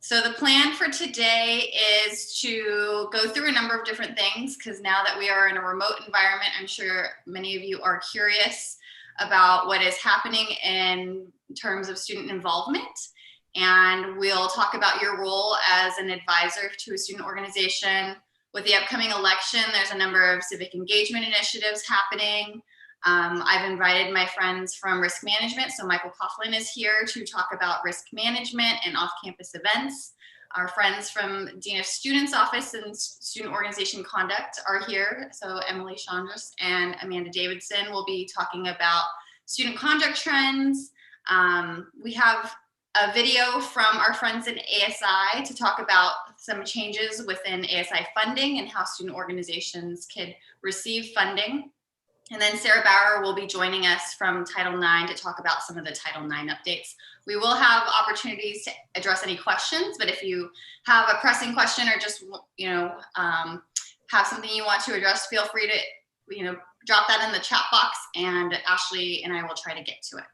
So the plan for today is to go through a number of different things, because now that we are in a remote environment, I'm sure many of you are curious about what is happening in terms of student involvement. And we'll talk about your role as an advisor to a student organization. With the upcoming election, there's a number of civic engagement initiatives happening. I've invited my friends from risk management. So Michael Coughlin is here to talk about risk management and off-campus events. Our friends from Dean of Students Office and Student Organization Conduct are here. So Emily Chandras and Amanda Davidson will be talking about student conduct trends. We have a video from our friends in ASI to talk about some changes within ASI Funding and how student organizations could receive funding. And then Sarah Bauer will be joining us from Title IX to talk about some of the Title IX updates. We will have opportunities to address any questions, but if you have a pressing question or just have something you want to address, feel free to drop that in the chat box, and Ashley and I will try to get to it.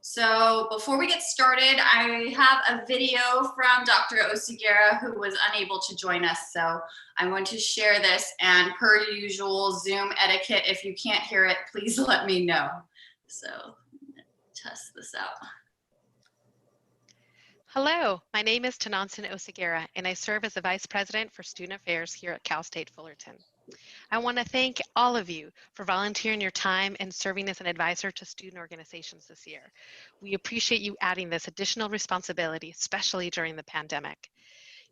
So before we get started, I have a video from Dr. Oseguera, who was unable to join us. So I'm going to share this, and per usual Zoom etiquette, if you can't hear it, please let me know. So test this out. Hello, my name is Tanansin Oseguera, and I serve as the Vice President for Student Affairs here at Cal State Fullerton. I want to thank all of you for volunteering your time and serving as an advisor to student organizations this year. We appreciate you adding this additional responsibility, especially during the pandemic.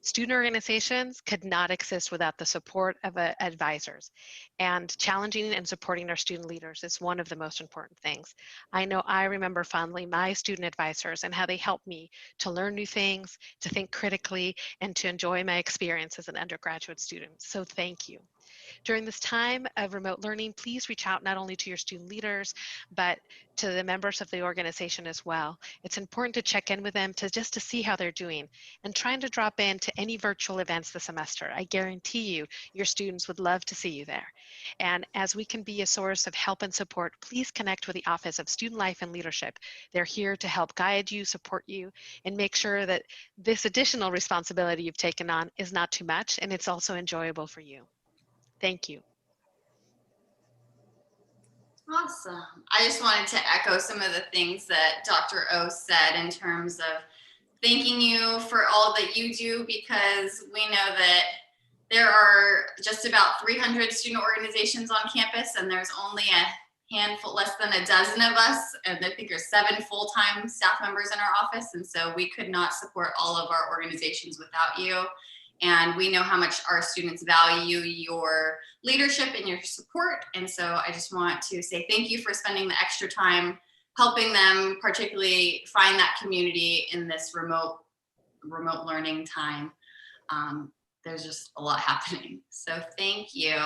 Student organizations could not exist without the support of advisors, and challenging and supporting our student leaders is one of the most important things. I know I remember fondly my student advisors and how they helped me to learn new things, to think critically, and to enjoy my experience as an undergraduate student. So thank you. During this time of remote learning, please reach out not only to your student leaders, but to the members of the organization as well. It's important to check in with them just to see how they're doing, and trying to drop in to any virtual events this semester. I guarantee you, your students would love to see you there. And as we can be a source of help and support, please connect with the Office of Student Life and Leadership. They're here to help guide you, support you, and make sure that this additional responsibility you've taken on is not too much, and it's also enjoyable for you. Thank you. Awesome. I just wanted to echo some of the things that Dr. O said in terms of thanking you for all that you do, because we know that there are just about 300 student organizations on campus, and there's only a handful, less than a dozen of us, and I think there's 7 full-time staff members in our office, and so we could not support all of our organizations without you. And we know how much our students value your leadership and your support. And so I just want to say thank you for spending the extra time helping them, particularly find that community in this remote learning time. There's just a lot happening. So thank you.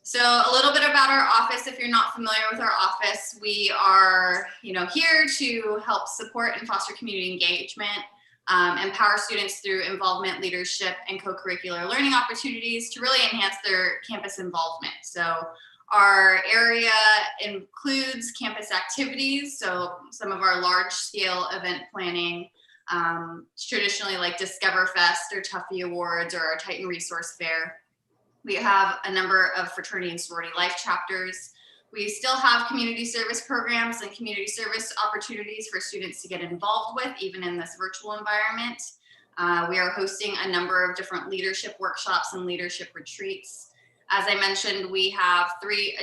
So a little bit about our office. If you're not familiar with our office, we are here to help support and foster community engagement. Empower students through involvement, leadership, and co-curricular learning opportunities to really enhance their campus involvement. So our area includes campus activities, so some of our large-scale event planning, traditionally like Discover Fest or Tuffy Awards or our Titan Resource Fair. We have a number of fraternity and sorority life chapters. We still have community service programs and community service opportunities for students to get involved with, even in this virtual environment. We are hosting a number of different leadership workshops and leadership retreats. As I mentioned, we have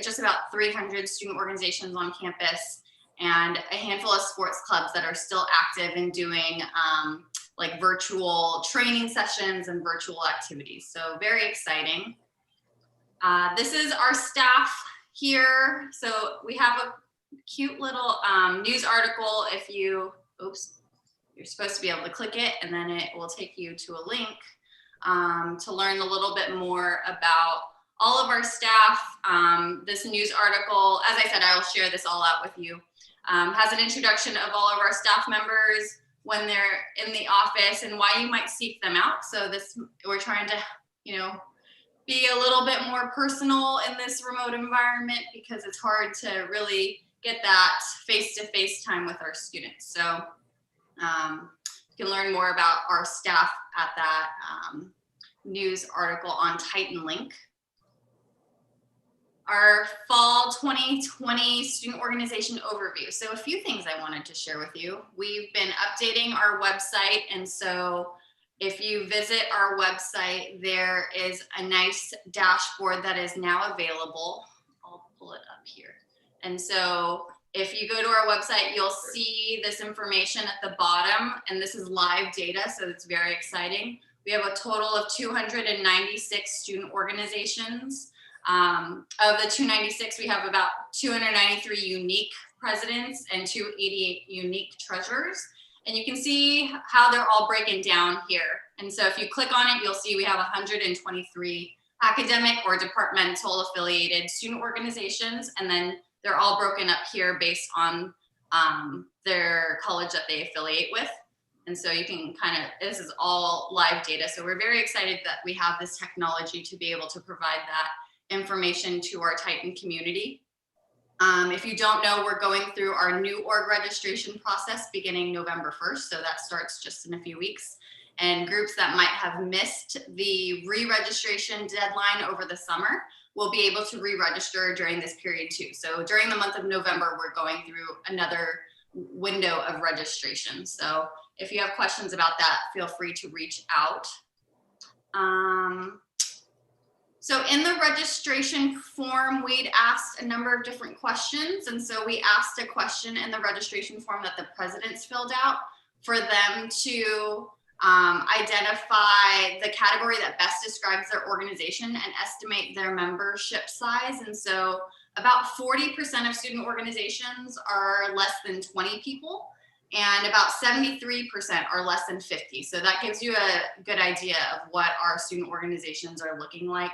just about 300 student organizations on campus, and a handful of sports clubs that are still active and doing like virtual training sessions and virtual activities. So very exciting. This is our staff here. So we have a cute little news article. If you're supposed to be able to click it, and then it will take you to a link to learn a little bit more about all of our staff. This news article, as I said, I will share this all out with you, has an introduction of all of our staff members, when they're in the office, and why you might seek them out. So we're trying to, be a little bit more personal in this remote environment, because it's hard to really get that face-to-face time with our students. So You can learn more about our staff at that news article on Titan link. Our fall 2020 student organization overview. So a few things I wanted to share with you. We've been updating our website, and so if you visit our website, there is a nice dashboard that is now available. I'll pull it up here. And so if you go to our website, you'll see this information at the bottom, and this is live data, so it's very exciting. We have a total of 296 student organizations. Of the 296, we have about 293 unique presidents and 288 unique treasurers. And you can see how they're all breaking down here. And so if you click on it, you'll see we have 123 academic or departmental affiliated student organizations. And then they're all broken up here based on their college that they affiliate with. And so you can this is all live data. So we're very excited that we have this technology to be able to provide that information to our Titan community. If you don't know, we're going through our new org registration process beginning November 1st. So that starts just in a few weeks. And groups that might have missed the re-registration deadline over the summer will be able to re-register during this period too. So during the month of November, we're going through another window of registration. So if you have questions about that, feel free to reach out. So in the registration form, we'd asked a number of different questions. And so we asked a question in the registration form that the presidents filled out for them to identify the category that best describes their organization and estimate their membership size. And so about 40% of student organizations are less than 20 people, and about 73% are less than 50. So that gives you a good idea of what our student organizations are looking like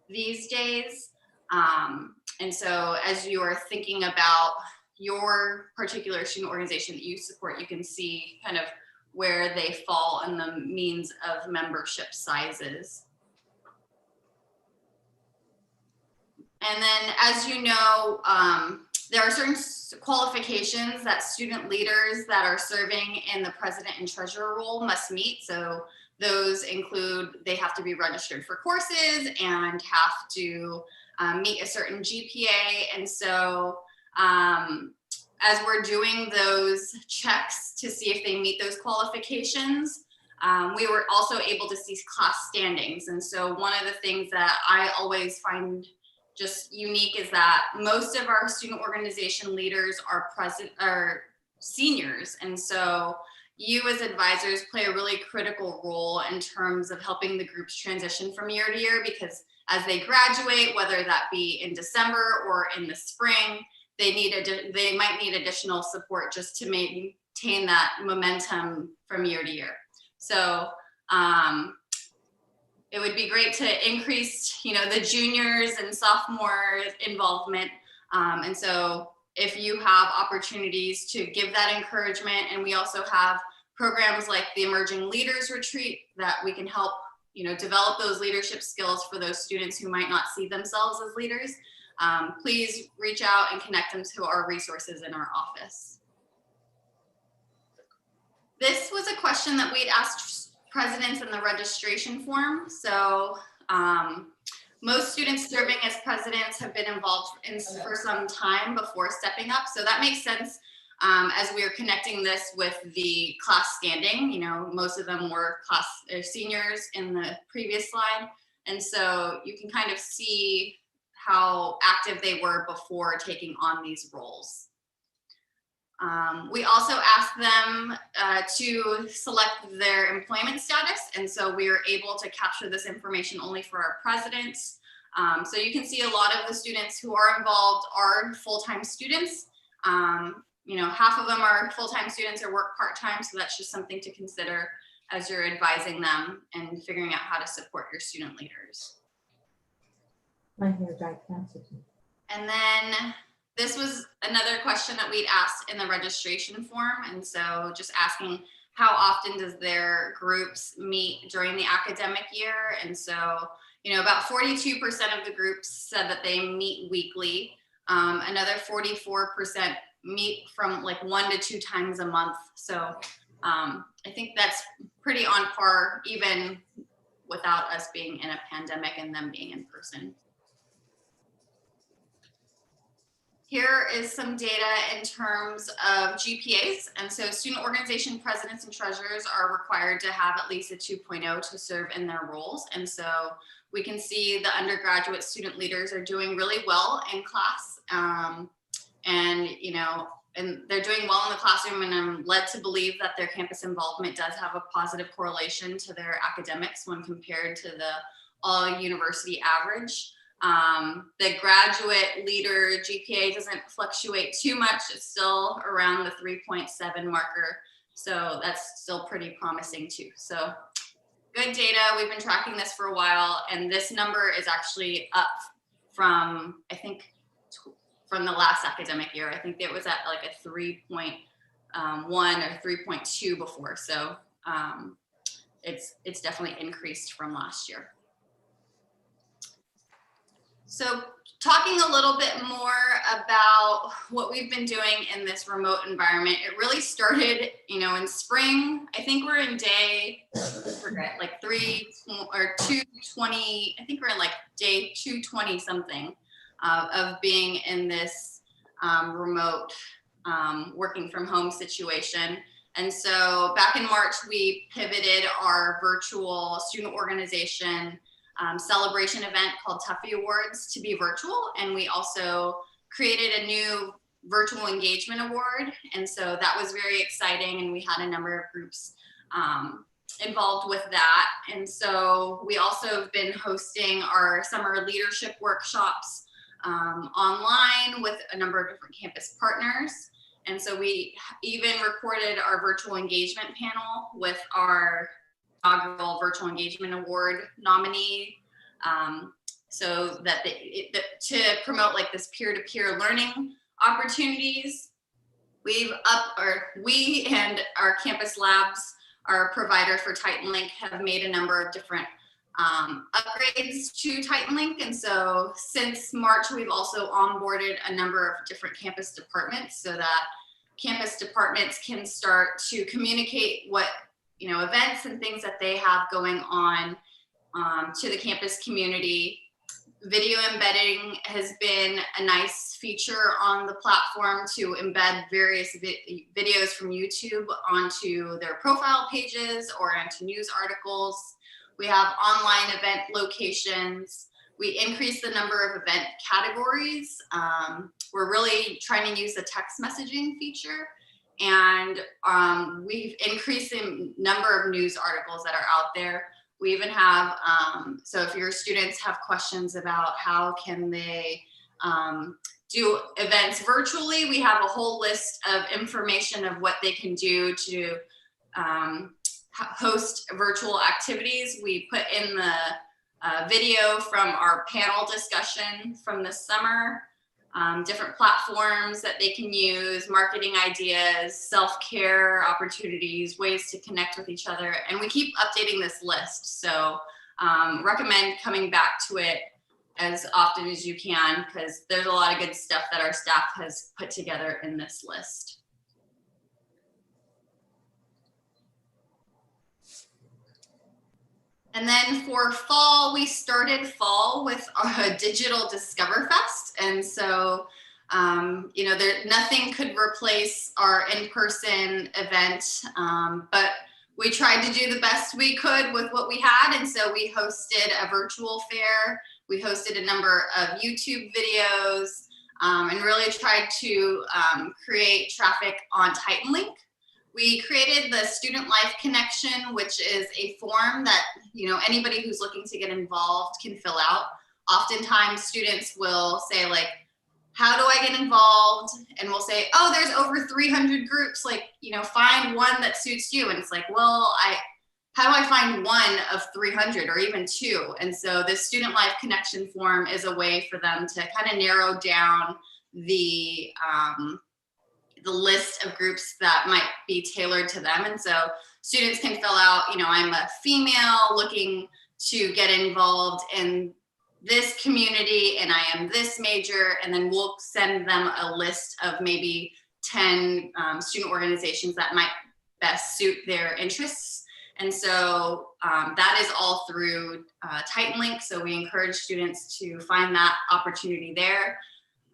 these days. And so as you are thinking about your particular student organization that you support, you can see kind of where they fall in the means of membership sizes. And then, as you know, there are certain qualifications that student leaders that are serving in the president and treasurer role must meet. So those include, they have to be registered for courses and have to meet a certain GPA. And so as we're doing those checks to see if they meet those qualifications, we were also able to see class standings. And so one of the things that I always find just unique is that most of our student organization leaders are seniors. And so you as advisors play a really critical role in terms of helping the groups transition from year to year, because as they graduate, whether that be in December or in the spring, they might need additional support just to maintain that momentum from year to year. So it would be great to increase, the juniors and sophomores involvement. And so if you have opportunities to give that encouragement, and we also have programs like the Emerging Leaders Retreat that we can help, develop those leadership skills for those students who might not see themselves as leaders. Please reach out and connect them to our resources in our office. This was a question that we'd asked presidents in the registration form. So most students serving as presidents have been involved for some time before stepping up. So that makes sense as we are connecting this with the class standing. Most of them were seniors in the previous slide. And so you can kind of see how active they were before taking on these roles. We also asked them to select their employment status. And so we were able to capture this information only for our presidents. So you can see a lot of the students who are involved are full-time students. Half of them are full-time students or work part-time. So that's just something to consider as you're advising them and figuring out how to support your student leaders. My hair dyed cancer. And then this was another question that we'd asked in the registration form. And so just asking, how often does their groups meet during the academic year? And so, about 42% of the groups said that they meet weekly. Another 44% meet from like 1 to 2 times a month. So I think that's pretty on par, even without us being in a pandemic and them being in person. Here is some data in terms of GPAs. And so student organization presidents and treasurers are required to have at least a 2.0 to serve in their roles. And so we can see the undergraduate student leaders are doing really well in class. And they're doing well in the classroom, and I'm led to believe that their campus involvement does have a positive correlation to their academics when compared to the all university average. The graduate leader GPA doesn't fluctuate too much. It's still around the 3.7 marker. So that's still pretty promising too. So good data. We've been tracking this for a while, and this number is actually up from, I think, from the last academic year. I think it was at like a 3.1 or 3.2 before. So it's definitely increased from last year. So talking a little bit more about what we've been doing in this remote environment, it really started, in spring. I think we're in day, I forget, like 3 or 220. I think we're in like day 220 something of being in this remote working from home situation. And so back in March, we pivoted our virtual student organization celebration event called Tuffy Awards to be virtual. And we also created a new virtual engagement award. And so that was very exciting. And we had a number of groups involved with that. And so we also have been hosting our summer leadership workshops online with a number of different campus partners. And so we even recorded our virtual engagement panel with our inaugural Virtual Engagement Award nominee, so that to promote like this peer-to-peer learning opportunities. We and our campus labs, our provider for Titan Link, have made a number of different upgrades to Titan Link. And so since March, we've also onboarded a number of different campus departments so that campus departments can start to communicate what events and things that they have going on to the campus community. Video embedding has been a nice feature on the platform to embed various videos from YouTube onto their profile pages or onto news articles. We have online event locations. We increased the number of event categories. We're really trying to use the text messaging feature. And we've increased the number of news articles that are out there. We even have, so if your students have questions about how can they do events virtually, we have a whole list of information of what they can do to host virtual activities. We put in the video from our panel discussion from this summer. Different platforms that they can use, marketing ideas, self-care opportunities, ways to connect with each other. And we keep updating this list. So recommend coming back to it as often as you can, because there's a lot of good stuff that our staff has put together in this list. And then for fall, we started fall with a digital Discover Fest. And so, nothing could replace our in-person event, but we tried to do the best we could with what we had. And so we hosted a virtual fair. We hosted a number of YouTube videos and really tried to create traffic on Titan Link. We created the Student Life Connection, which is a form that anybody who's looking to get involved can fill out. Oftentimes students will say like, how do I get involved? And we'll say, oh, there's over 300 groups, find one that suits you. And it's like, well, how do I find one of 300 or even two? And so this Student Life Connection form is a way for them to kind of narrow down the list of groups that might be tailored to them. And so students can fill out, I'm a female looking to get involved in this community and I am this major, and then we'll send them a list of maybe 10 student organizations that might best suit their interests. And so that is all through Titan Link. So we encourage students to find that opportunity there.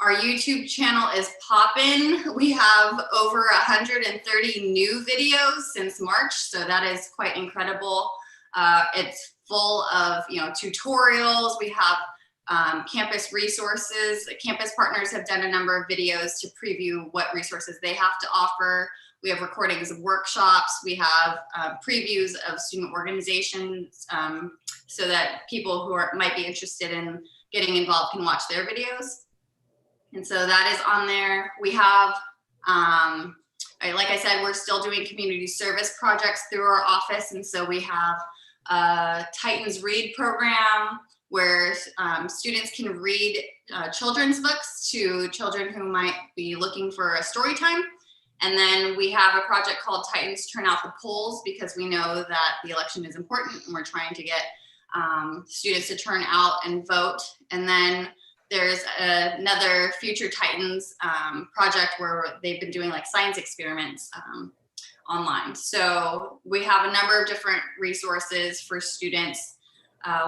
Our YouTube channel is poppin'. We have over 130 new videos since March, so that is quite incredible. It's full of tutorials. We have campus resources. Campus partners have done a number of videos to preview what resources they have to offer. We have recordings of workshops. We have previews of student organizations so that people who might be interested in getting involved can watch their videos. And so that is on there. We have, like I said, we're still doing community service projects through our office. And so we have a Titans Read program where students can read children's books to children who might be looking for a story time. And then we have a project called Titans Turn Out the Polls, because we know that the election is important and we're trying to get students to turn out and vote. And then there's another Future Titans project where they've been doing like science experiments online. So we have a number of different resources for students.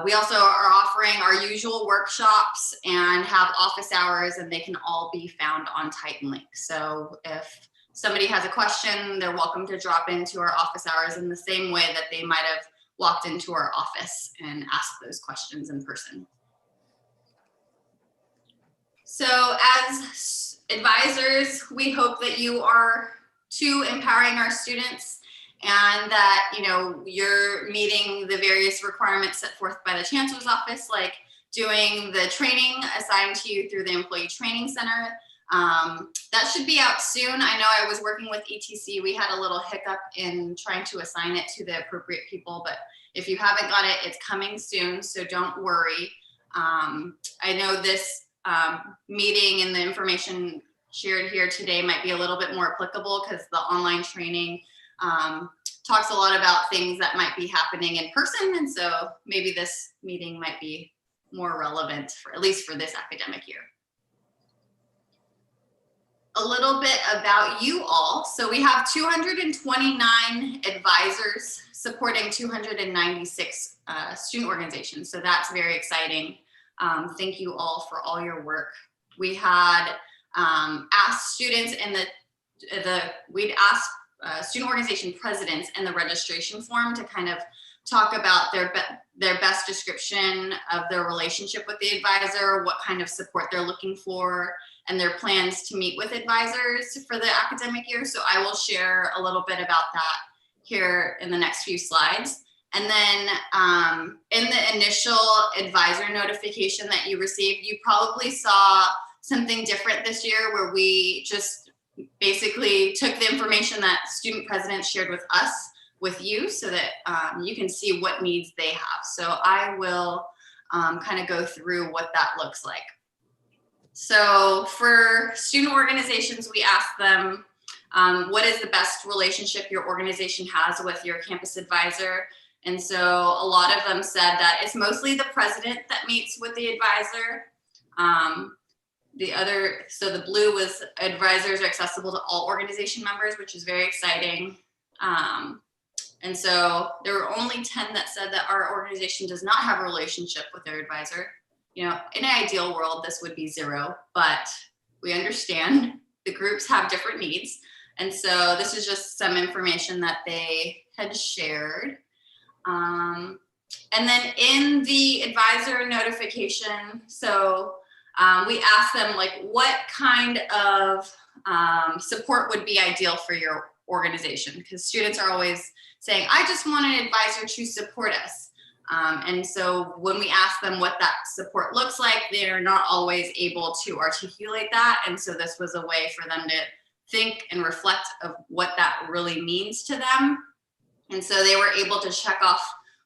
We also are offering our usual workshops and have office hours, and they can all be found on Titan Link. So if somebody has a question, they're welcome to drop into our office hours in the same way that they might have walked into our office and asked those questions in person. So as advisors, we hope that you are too empowering our students, and that you're meeting the various requirements set forth by the Chancellor's Office, like doing the training assigned to you through the Employee Training Center. That should be out soon. I know I was working with ETC. We had a little hiccup in trying to assign it to the appropriate people, but if you haven't got it, it's coming soon, so don't worry. I know this meeting and the information shared here today might be a little bit more applicable because the online training talks a lot about things that might be happening in person, and so maybe this meeting might be more relevant for at least for this academic year. A little bit about you all. So we have 229 advisors supporting 296 student organizations. So that's very exciting. Thank you all for all your work. We had asked students in we'd asked student organization presidents in the registration form to kind of talk about their best description of their relationship with the advisor, what kind of support they're looking for, and their plans to meet with advisors for the academic year. So I will share a little bit about that here in the next few slides. And then in the initial advisor notification that you received, you probably saw something different this year, where we just basically took the information that student presidents shared with us with you, so that you can see what needs they have. So I will kind of go through what that looks like. So for student organizations, we asked them, what is the best relationship your organization has with your campus advisor? And so a lot of them said that it's mostly the president that meets with the advisor. So the blue was advisors are accessible to all organization members, which is very exciting. And so there were only 10 that said that our organization does not have a relationship with their advisor. In an ideal world, this would be 0, but we understand the groups have different needs. And so this is just some information that they had shared. And then in the advisor notification, so we asked them, like, what kind of support would be ideal for your organization? Because students are always saying, I just want an advisor to support us. And so when we ask them what that support looks like, they're not always able to articulate that. And so this was a way for them to think and reflect of what that really means to them. And so they were able to check off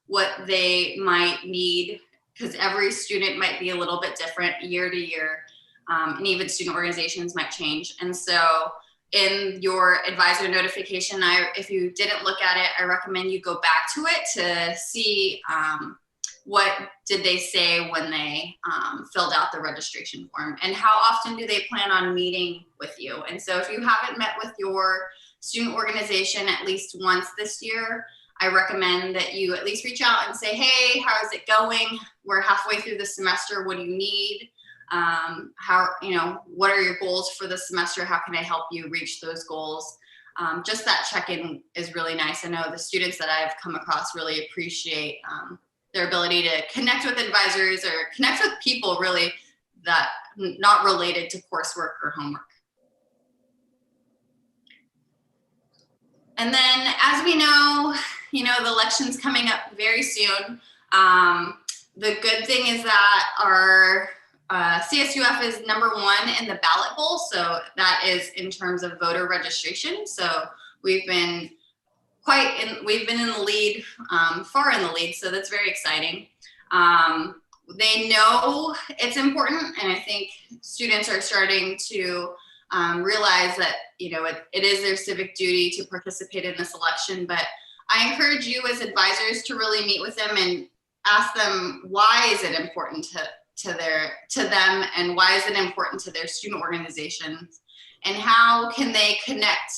what they might need, because every student might be a little bit different year to year, and even student organizations might change. And so in your advisor notification, if you didn't look at it, I recommend you go back to it to see what did they say when they filled out the registration form, and how often do they plan on meeting with you. And so if you haven't met with your student organization at least once this year, I recommend that you at least reach out and say, hey, how is it going? We're halfway through the semester. What do you need? What are your goals for the semester? How can I help you reach those goals? Just that check-in is really nice. I know the students that I've come across really appreciate their ability to connect with advisors or connect with people really that not related to coursework or homework. And then as we know, the election's coming up very soon. The good thing is that our CSUF is #1 in the ballot bowl. So that is in terms of voter registration. So we've been in the lead, far in the lead. So that's very exciting. They know it's important. And I think students are starting to realize that, it is their civic duty to participate in this election. But I encourage you as advisors to really meet with them and ask them, why is it important to them, and why is it important to their student organizations, and how can they connect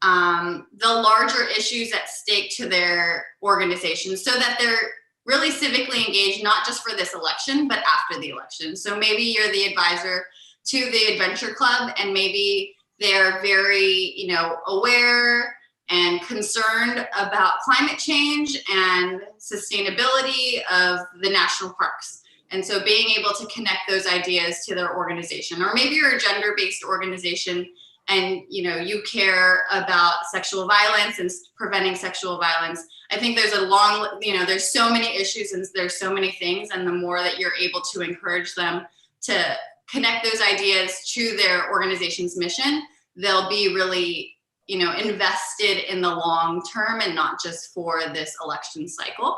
the larger issues at stake to their organization so that they're really civically engaged, not just for this election, but after the election. So maybe you're the advisor to the adventure club, and maybe they're very, aware and concerned about climate change and sustainability of the national parks. And so being able to connect those ideas to their organization, or maybe you're a gender-based organization and you care about sexual violence and preventing sexual violence. I think there's there's so many issues and there's so many things, and the more that you're able to encourage them to connect those ideas to their organization's mission, they'll be really, invested in the long term and not just for this election cycle.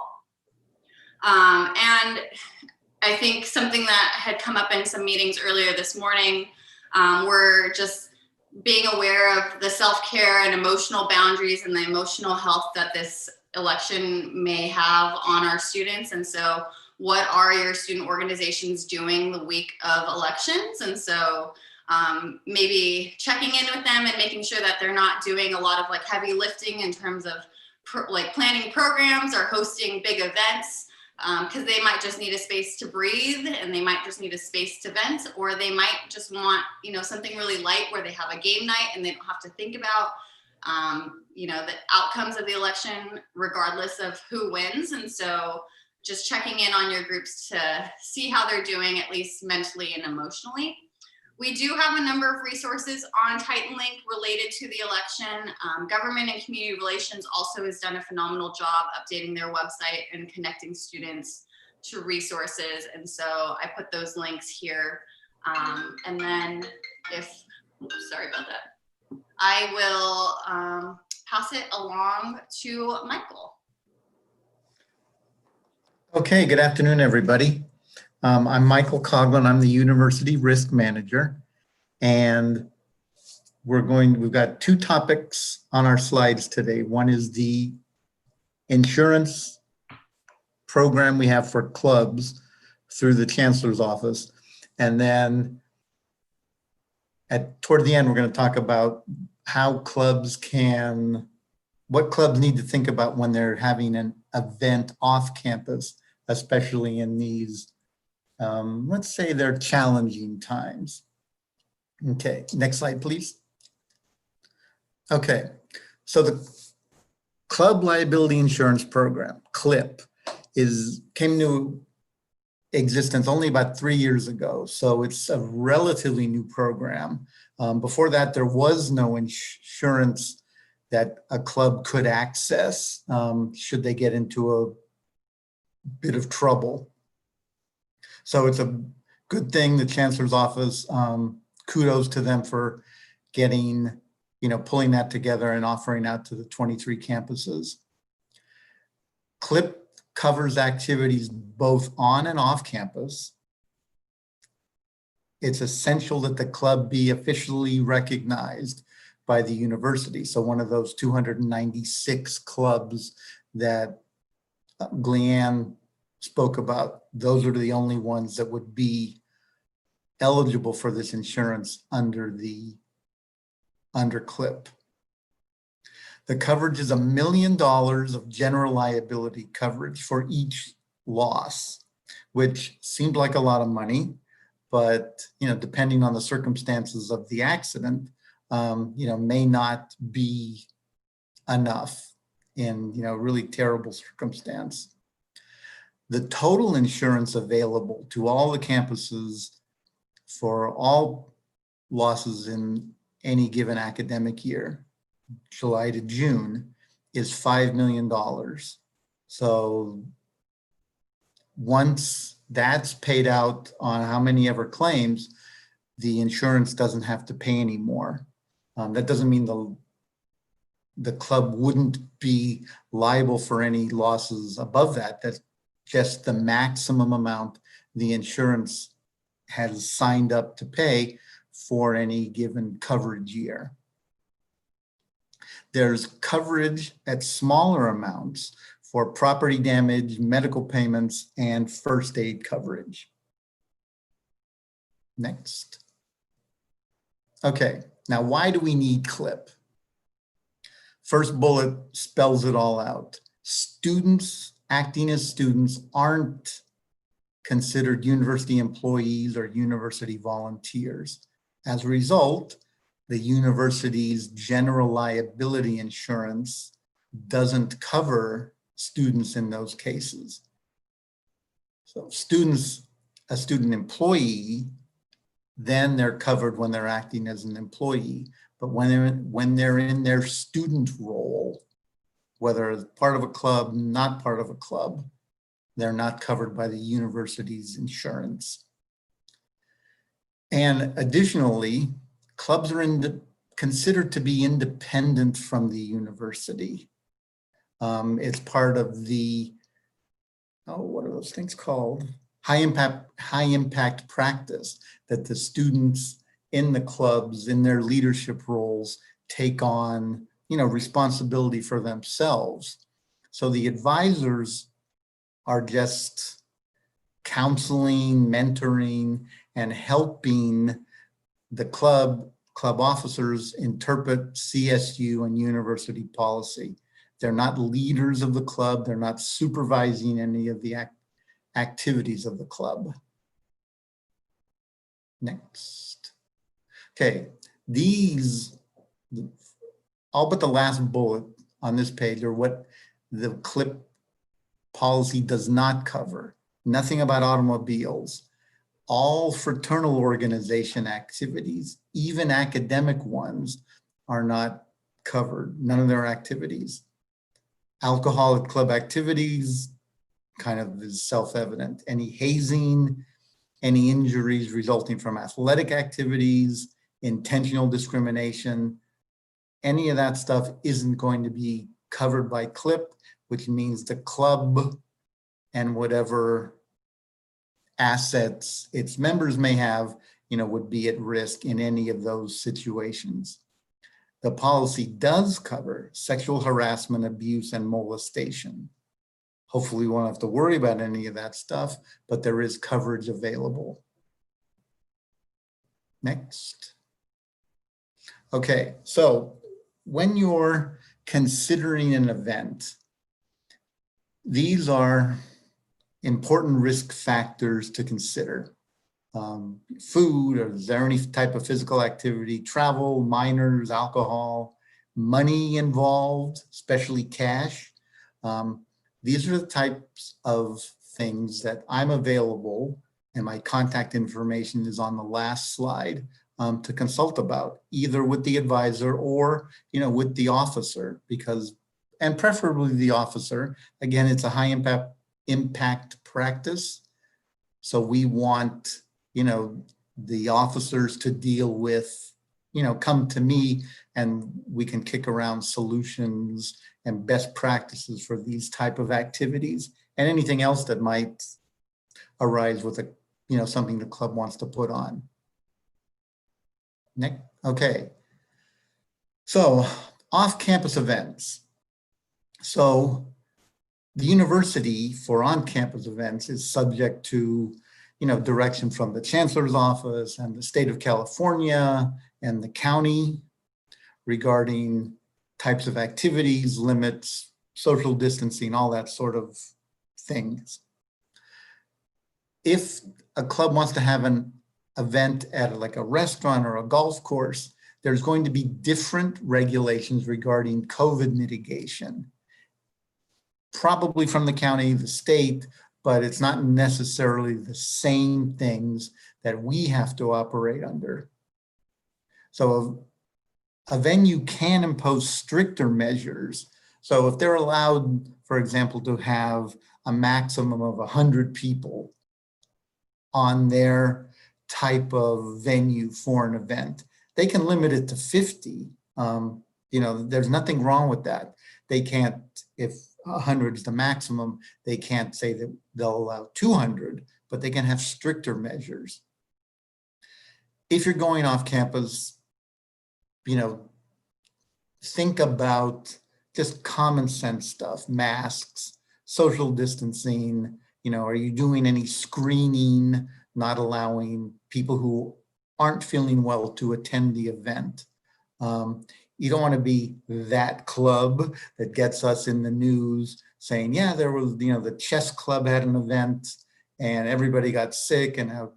And I think something that had come up in some meetings earlier this morning, were just being aware of the self-care and emotional boundaries and the emotional health that this election may have on our students. And so what are your student organizations doing the week of elections? And so maybe checking in with them and making sure that they're not doing a lot of heavy lifting in terms of planning programs or hosting big events, because they might just need a space to breathe, and they might just need a space to vent, or they might just want, something really light where they have a game night and they don't have to think about, the outcomes of the election, regardless of who wins. And so just checking in on your groups to see how they're doing, at least mentally and emotionally. We do have a number of resources on Titan Link related to the election. Government and Community Relations also has done a phenomenal job updating their website and connecting students to resources. And so I put those links here. And then sorry about that, I will pass it along to Michael. Okay, good afternoon, everybody. I'm Michael Coughlin. I'm the University Risk Manager, and we've got two topics on our slides today. One is the insurance program we have for clubs through the Chancellor's office. And then toward the end, we're going to talk about how what clubs need to think about when they're having an event off campus, especially in these let's say they're challenging times. Okay, next slide, please. Okay, so the Club Liability Insurance Program, CLIP, came into existence only about 3 years ago. So it's a relatively new program. Before that, there was no insurance that a club could access should they get into a bit of trouble. So it's a good thing, the Chancellor's office, kudos to them for getting, pulling that together and offering out to the 23 campuses. CLIP covers activities both on and off campus. It's essential that the club be officially recognized by the university. So one of those 296 clubs that Gleanne spoke about, those are the only ones that would be eligible for this insurance under CLIP. The coverage is $1 million of general liability coverage for each loss, which seemed like a lot of money, but depending on the circumstances of the accident, may not be enough in really terrible circumstance. The total insurance available to all the campuses for all losses in any given academic year, July to June, is $5 million. So once that's paid out on how many ever claims, the insurance doesn't have to pay anymore. That doesn't mean the club wouldn't be liable for any losses above that. That's just the maximum amount the insurance has signed up to pay for any given coverage year. There's coverage at smaller amounts for property damage, medical payments, and first aid coverage. Next. Okay, now why do we need CLIP? First bullet spells it all out. Students acting as students aren't considered university employees or university volunteers. As a result, the university's general liability insurance doesn't cover students in those cases. So students, a student employee, then they're covered when they're acting as an employee. But when they're in their student role, whether part of a club, not part of a club, they're not covered by the university's insurance. And additionally, clubs are considered to be independent from the university. It's part of the, what are those things called? High impact practice that the students in the clubs, in their leadership roles, take on, responsibility for themselves. So the advisors are just counseling, mentoring, and helping the club officers interpret CSU and university policy. They're not leaders of the club. They're not supervising any of the activities of the club. Next. Okay, these, all but the last bullet on this page are what the CLIP policy does not cover. Nothing about automobiles. All fraternal organization activities, even academic ones, are not covered. None of their activities. Alcohol at club activities kind of is self-evident. Any hazing, any injuries resulting from athletic activities, intentional discrimination, any of that stuff isn't going to be covered by CLIP, which means the club and whatever assets its members may have, would be at risk in any of those situations. The policy does cover sexual harassment, abuse, and molestation. Hopefully we won't have to worry about any of that stuff, but there is coverage available. Next. Okay, so when you're considering an event, these are important risk factors to consider. Food, or is there any type of physical activity, travel, minors, alcohol, money involved, especially cash. These are the types of things that I'm available, and my contact information is on the last slide, to consult about, either with the advisor or with the officer, and preferably the officer. Again, it's a high impact practice. So we want, the officers to deal with, come to me and we can kick around solutions and best practices for these type of activities and anything else that might arise with something the club wants to put on. Next, okay. So off-campus events. So the university for on-campus events is subject to, direction from the chancellor's office and the state of California and the county regarding, types of activities, limits, social distancing, all that sort of things. If a club wants to have an event at like a restaurant or a golf course, there's going to be different regulations regarding COVID mitigation, probably from the county, the state, but it's not necessarily the same things that we have to operate under. So a venue can impose stricter measures. So if they're allowed, for example, to have a maximum of 100 people on their type of venue for an event, they can limit it to 50. You know, there's nothing wrong with that. They can't, if 100 is the maximum, they can't say that they'll allow 200, but they can have stricter measures. If you're going off campus, you know, think about just common sense stuff, masks, social distancing, you know, are you doing any screening, not allowing people who aren't feeling well to attend the event? You don't want to be that club that gets us in the news saying, yeah, there was, you know, the chess club had an event and everybody got sick and how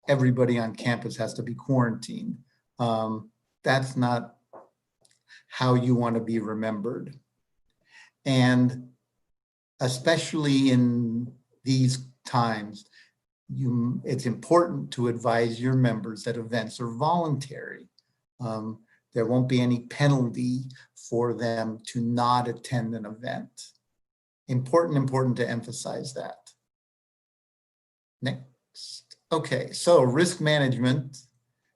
everybody on campus has to be quarantined. That's not how you want to be remembered. And especially in these times, it's important to advise your members that events are voluntary. There won't be any penalty for them to not attend an event. Important to emphasize that. Next. Okay, so risk management,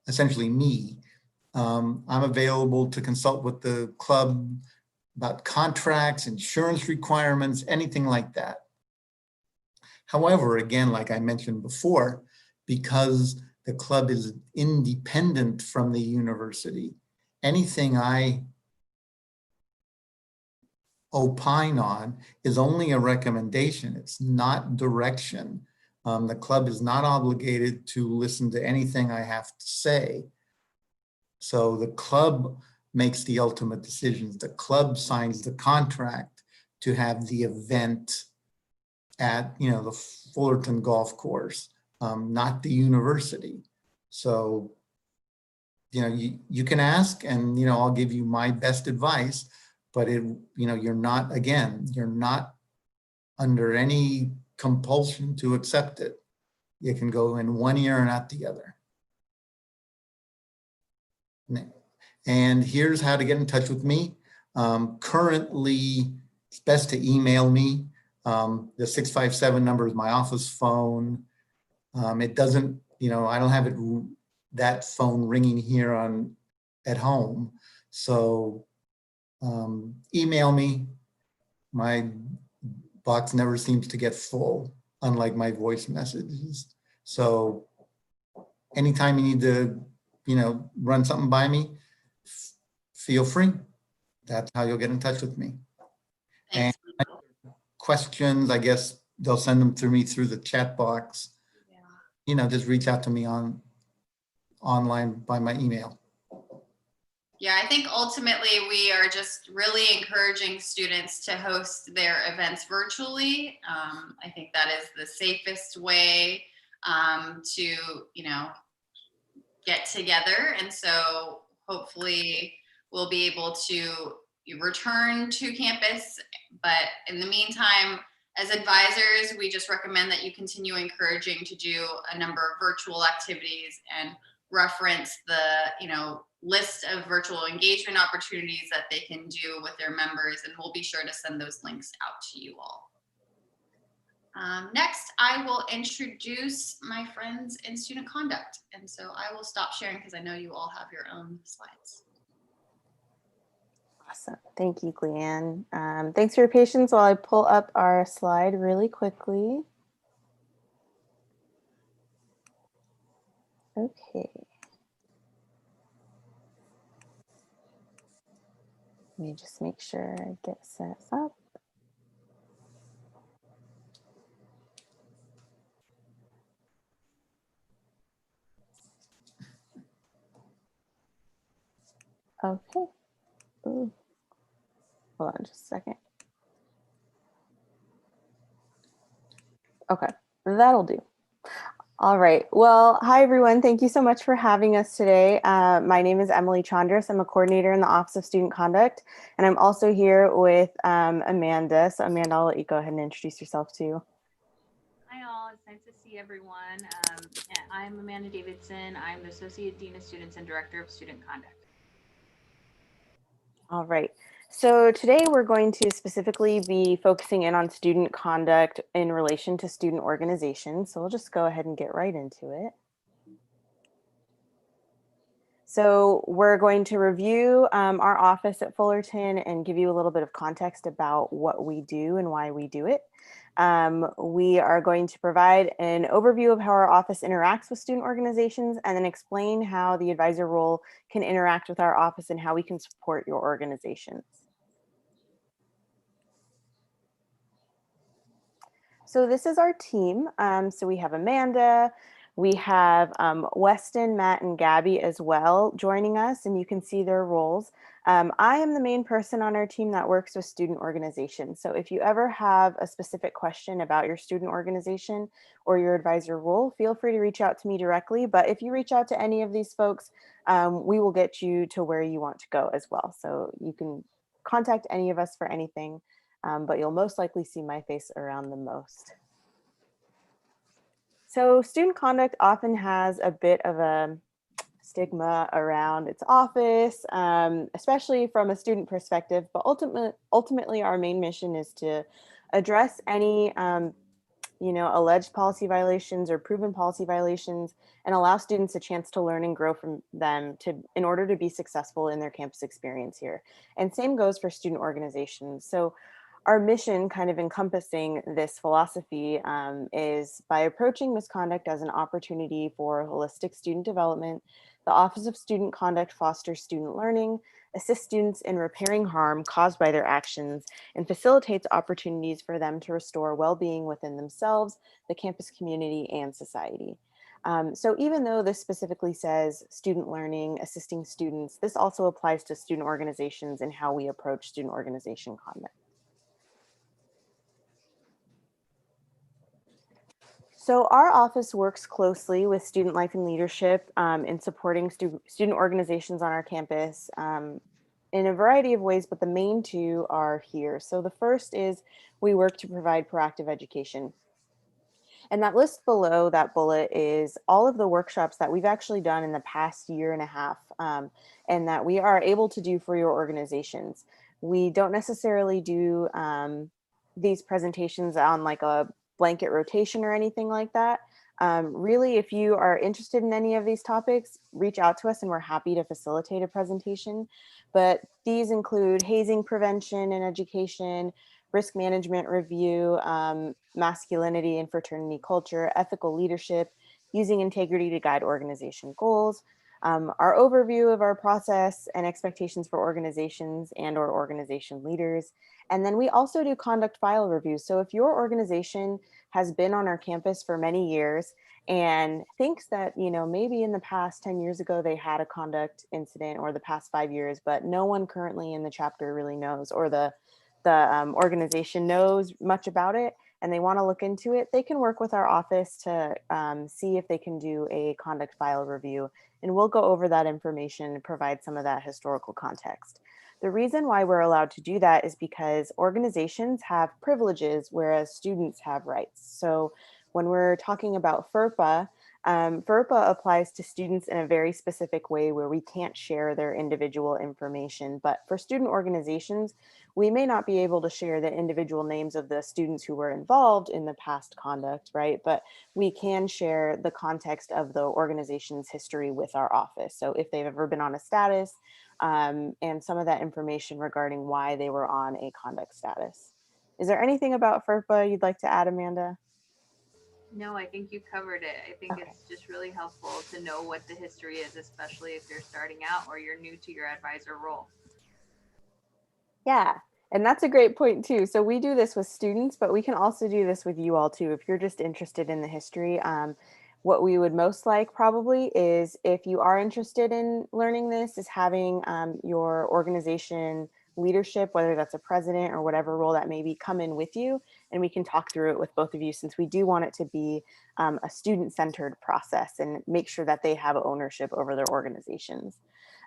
essentially me. I'm available to consult with the club about contracts, insurance requirements, anything like that. However, again, like I mentioned before, because the club is independent from the university, anything I opine on is only a recommendation. It's not direction. The club is not obligated to listen to anything I have to say. So the club makes the ultimate decisions. The club signs the contract to have the event at, you know, the Fullerton Golf Course, not the university. So, you know, you can ask and, you know, I'll give you my best advice, but it, you know, you're not, again, you're not under any compulsion to accept it. You can go in one ear and out the other. And here's how to get in touch with me. Currently, it's best to email me. The 657 number is my office phone. It doesn't, you know, I don't have it that phone ringing here at home. So email me. My box never seems to get full, unlike my voice messages. So anytime you need to, you know, run something by me, feel free. That's how you'll get in touch with me. Thanks. And questions, I guess they'll send them through me through the chat box. Yeah. You know, just reach out to me online by my email. Yeah, I think ultimately we are just really encouraging students to host their events virtually. I think that is the safest way to, you know, get together. And so hopefully we'll be able to return to campus. But in the meantime, as advisors, we just recommend that you continue encouraging to do a number of virtual activities and reference the, you know, list of virtual engagement opportunities that they can do with their members, and we'll be sure to send those links out to you all. Next, I will introduce my friends in student conduct. And so I will stop sharing because I know you all have your own slides. Awesome. Thank you, Gleanne. Thanks for your patience while I pull up our slide really quickly. Okay. Let me just make sure I get set up. Okay. Ooh, Hold on just a second. Okay, that'll do. All right. Well, hi, everyone. Thank you so much for having us today. My name is Emily Chandras. I'm a coordinator in the Office of Student Conduct, and I'm also here with Amanda. So Amanda, I'll let you go ahead and introduce yourself too. Hi all, it's nice to see everyone. I'm Amanda Davidson. I'm the Associate Dean of Students and Director of Student Conduct. All right. So today we're going to specifically be focusing in on student conduct in relation to student organizations. So we'll just go ahead and get right into it. So we're going to review our office at Fullerton and give you a little bit of context about what we do and why we do it. We are going to provide an overview of how our office interacts with student organizations and then explain how the advisor role can interact with our office and how we can support your organizations. So this is our team. So we have Amanda, we have Weston, Matt, and Gabby as well joining us, and you can see their roles. I am the main person on our team that works with student organizations. So if you ever have a specific question about your student organization or your advisor role, feel free to reach out to me directly. But if you reach out to any of these folks, we will get you to where you want to go as well. So you can contact any of us for anything. But you'll most likely see my face around the most. So student conduct often has a bit of a stigma around its office, especially from a student perspective, but ultimately our main mission is to address any alleged policy violations or proven policy violations and allow students a chance to learn and grow from them in order to be successful in their campus experience here. And same goes for student organizations. So our mission, kind of encompassing this philosophy, is by approaching misconduct as an opportunity for holistic student development. The Office of Student Conduct fosters student learning, assists students in repairing harm caused by their actions, and facilitates opportunities for them to restore well-being within themselves, the campus community, and society. So even though this specifically says student learning, assisting students, this also applies to student organizations and how we approach student organization conduct. So our office works closely with Student Life and Leadership in supporting student organizations on our campus in a variety of ways, but the main two are here. So the first is we work to provide proactive education. And that list below that bullet is all of the workshops that we've actually done in the past year and a half and that we are able to do for your organizations. We don't necessarily do these presentations on like a blanket rotation or anything like that. Really, if you are interested in any of these topics, reach out to us and we're happy to facilitate a presentation. But these include hazing prevention and education, risk management review, masculinity and fraternity culture, ethical leadership, using integrity to guide organization goals, our overview of our process and expectations for organizations and or organization leaders. And then we also do conduct file reviews. So if your organization has been on our campus for many years and thinks that, maybe in the past 10 years ago, they had a conduct incident or the past 5 years, but no one currently in the chapter really knows, or the organization knows much about it and they want to look into it, they can work with our office to see if they can do a conduct file review. And we'll go over that information and provide some of that historical context. The reason why we're allowed to do that is because organizations have privileges, whereas students have rights. So when we're talking about FERPA, FERPA applies to students in a very specific way where we can't share their individual information. But for student organizations, we may not be able to share the individual names of the students who were involved in the past conduct, right? But we can share the context of the organization's history with our office. So if they've ever been on a status and some of that information regarding why they were on a conduct status. Is there anything about FERPA you'd like to add, Amanda? No, I think you covered it. I think Okay. It's just really helpful to know what the history is, especially if you're starting out or you're new to your advisor role. Yeah, and that's a great point too. So we do this with students, but we can also do this with you all too. If you're just interested in the history, what we would most like probably is, if you are interested in learning this, is having your organization leadership, whether that's a president or whatever role that may be, come in with you, and we can talk through it with both of you, since we do want it to be a student-centered process and make sure that they have ownership over their organizations.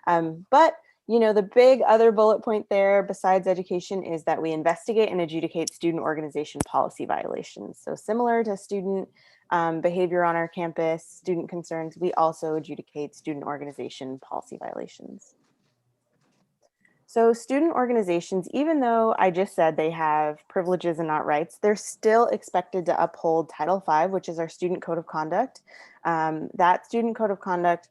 But you know, the big other bullet point there besides education is that we investigate and adjudicate student organization policy violations. So similar to student behavior on our campus, student concerns, we also adjudicate student organization policy violations. So student organizations, even though I just said they have privileges and not rights, they're still expected to uphold Title V, which is our student code of conduct. That student code of conduct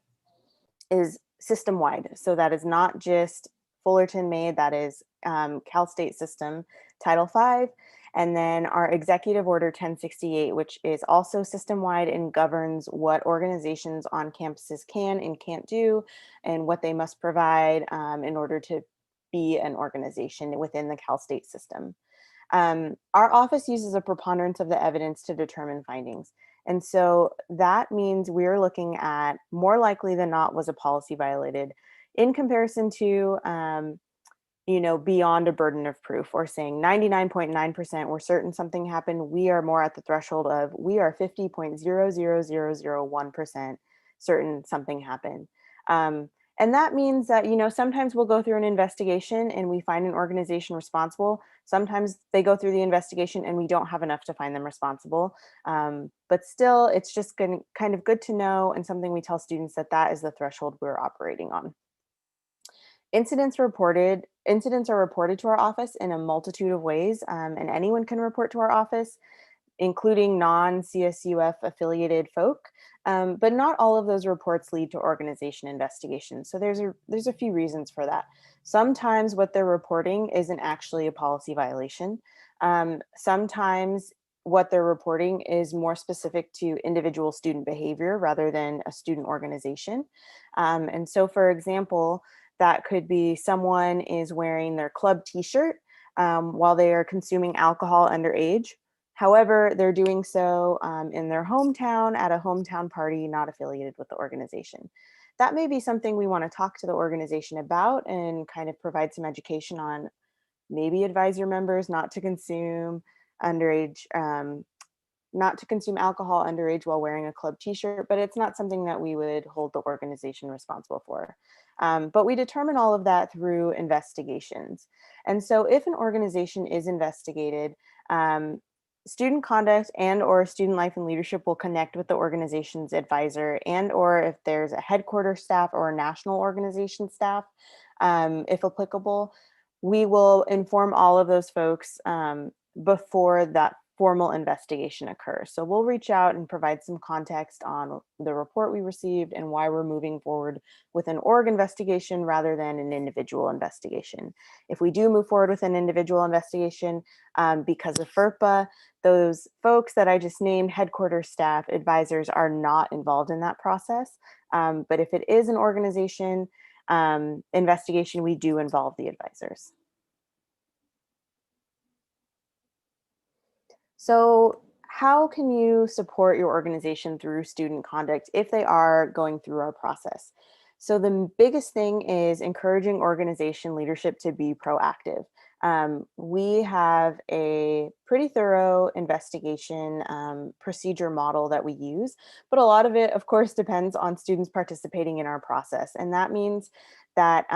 is system-wide. So that is not just Fullerton made, that is Cal State system Title V. And then our Executive Order 1068, which is also system-wide and governs what organizations on campuses can and can't do, and what they must provide in order to be an organization within the Cal State system. Our office uses a preponderance of the evidence to determine findings. And so that means we're looking at more likely than not was a policy violated in comparison to, you know, beyond a burden of proof, or saying 99.9% we're certain something happened. We are more at the threshold of we are 50.00001% certain something happened. And that means that, you know, sometimes we'll go through an investigation and we find an organization responsible. Sometimes they go through the investigation and we don't have enough to find them responsible. But still, it's just kind of good to know, and something we tell students that that is the threshold we're operating on. Incidents are reported to our office in a multitude of ways, and anyone can report to our office, including non-CSUF affiliated folk. But not all of those reports lead to organization investigations. So there's a few reasons for that. Sometimes what they're reporting isn't actually a policy violation. Sometimes what they're reporting is more specific to individual student behavior rather than a student organization. And so, for example, that could be someone is wearing their club t-shirt while they are consuming alcohol underage. However, they're doing so in their hometown at a hometown party not affiliated with the organization. That may be something we want to talk to the organization about and kind of provide some education on. Maybe advise your members not to consume underage, not to consume alcohol underage while wearing a club t-shirt, but it's not something that we would hold the organization responsible for. But we determine all of that through investigations. And so if an organization is investigated, student conduct and or student life and leadership will connect with the organization's advisor, and or if there's a headquarters staff or a national organization staff, if applicable, we will inform all of those folks before that formal investigation occurs. So we'll reach out and provide some context on the report we received and why we're moving forward with an org investigation rather than an individual investigation. If we do move forward with an individual investigation because of FERPA, those folks that I just named, headquarters staff, advisors, are not involved in that process. But if it is an organization investigation, we do involve the advisors. So how can you support your organization through student conduct if they are going through our process? So the biggest thing is encouraging organization leadership to be proactive. We have a pretty thorough investigation procedure model that we use, but a lot of it, of course, depends on students participating in our process. And that means that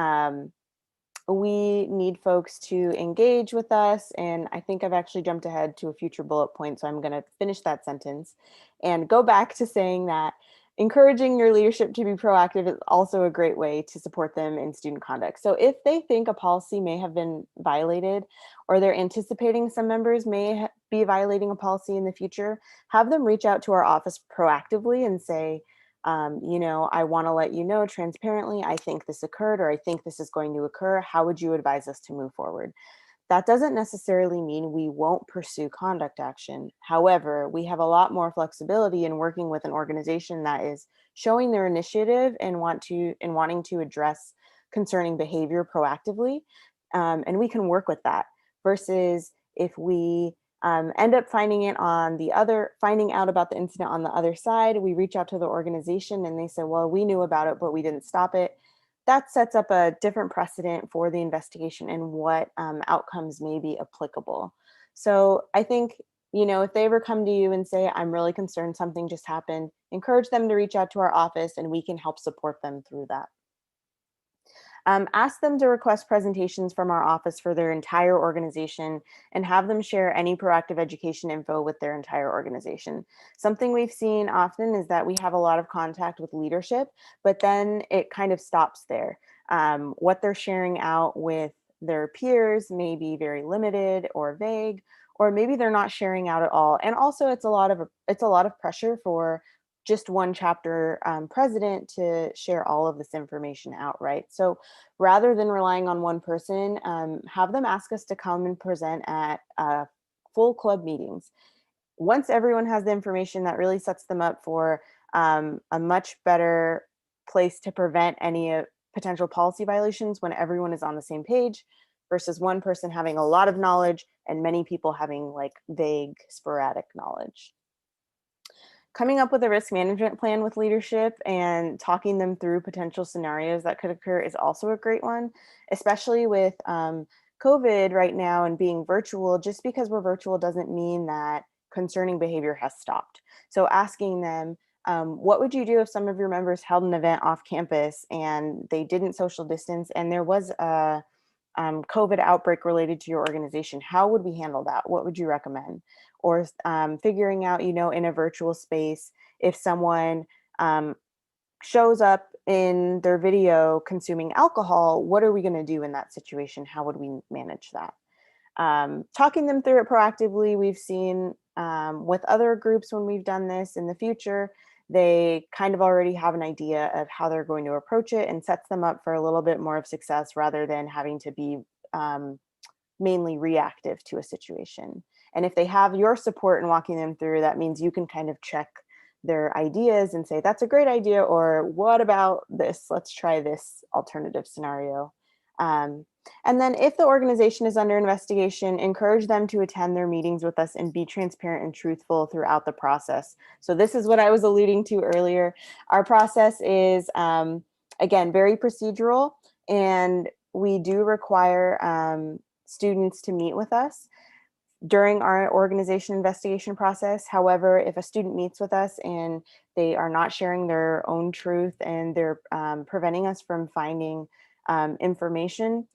we need folks to engage with us. And I think I've actually jumped ahead to a future bullet point, so I'm going to finish that sentence and go back to saying that encouraging your leadership to be proactive is also a great way to support them in student conduct. So if they think a policy may have been violated, or they're anticipating some members may be violating a policy in the future, have them reach out to our office proactively and say, you know, I want to let you know transparently, I think this occurred, or I think this is going to occur. How would you advise us to move forward? That doesn't necessarily mean we won't pursue conduct action. However, we have a lot more flexibility in working with an organization that is showing their initiative and wanting to address concerning behavior proactively. And we can work with that versus if we end up finding out about the incident on the other side, we reach out to the organization and they say, well, we knew about it, but we didn't stop it. that sets up a different precedent for the investigation and what outcomes may be applicable. So I think, you know, if they ever come to you and say, I'm really concerned something just happened, encourage them to reach out to our office and we can help support them through that. Ask them to request presentations from our office for their entire organization and have them share any proactive education info with their entire organization. Something we've seen often is that we have a lot of contact with leadership, but then it kind of stops there. What they're sharing out with their peers may be very limited or vague, or maybe they're not sharing out at all. And also it's a lot of pressure for just one chapter president to share all of this information outright. So rather than relying on one person, have them ask us to come and present at full club meetings. Once everyone has the information, that really sets them up for a much better place to prevent any potential policy violations when everyone is on the same page versus one person having a lot of knowledge and many people having like vague, sporadic knowledge. Coming up with a risk management plan with leadership and talking them through potential scenarios that could occur is also a great one, especially with COVID right now and being virtual. Just because we're virtual doesn't mean that concerning behavior has stopped. So asking them, what would you do if some of your members held an event off campus and they didn't social distance and there was a COVID outbreak related to your organization? How would we handle that? What would you recommend? Or figuring out, you know, in a virtual space, if someone shows up in their video consuming alcohol, what are we going to do in that situation? How would we manage that? Talking them through it proactively, we've seen with other groups when we've done this in the future, they kind of already have an idea of how they're going to approach it and sets them up for a little bit more of success rather than having to be mainly reactive to a situation. And if they have your support in walking them through, that means you can kind of check their ideas and say, that's a great idea, or what about this? Let's try this alternative scenario. And then if the organization is under investigation, encourage them to attend their meetings with us and be transparent and truthful throughout the process. So this is what I was alluding to earlier. Our process is, again, very procedural, and we do require students to meet with us during our organization investigation process. However, if a student meets with us and they are not sharing their own truth and they're preventing us from finding information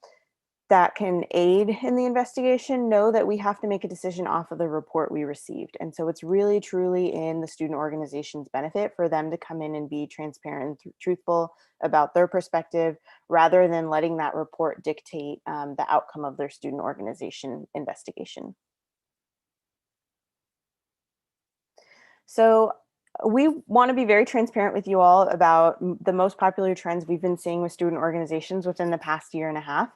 that can aid in the investigation, know that we have to make a decision off of the report we received. And so it's really truly in the student organization's benefit for them to come in and be transparent and truthful about their perspective, rather than letting that report dictate the outcome of their student organization investigation. So we want to be very transparent with you all about the most popular trends we've been seeing with student organizations within the past year and a half.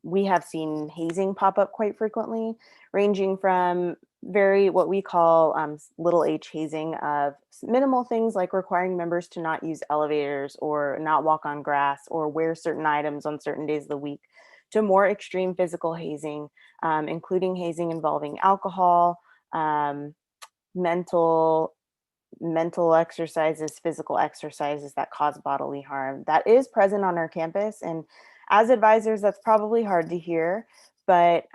We have seen hazing pop up quite frequently, ranging from what we call little h hazing of minimal things like requiring members to not use elevators or not walk on grass or wear certain items on certain days of the week, to more extreme physical hazing, including hazing involving alcohol, mental exercises, physical exercises that cause bodily harm. That is present on our campus. And as advisors, that's probably hard to hear, but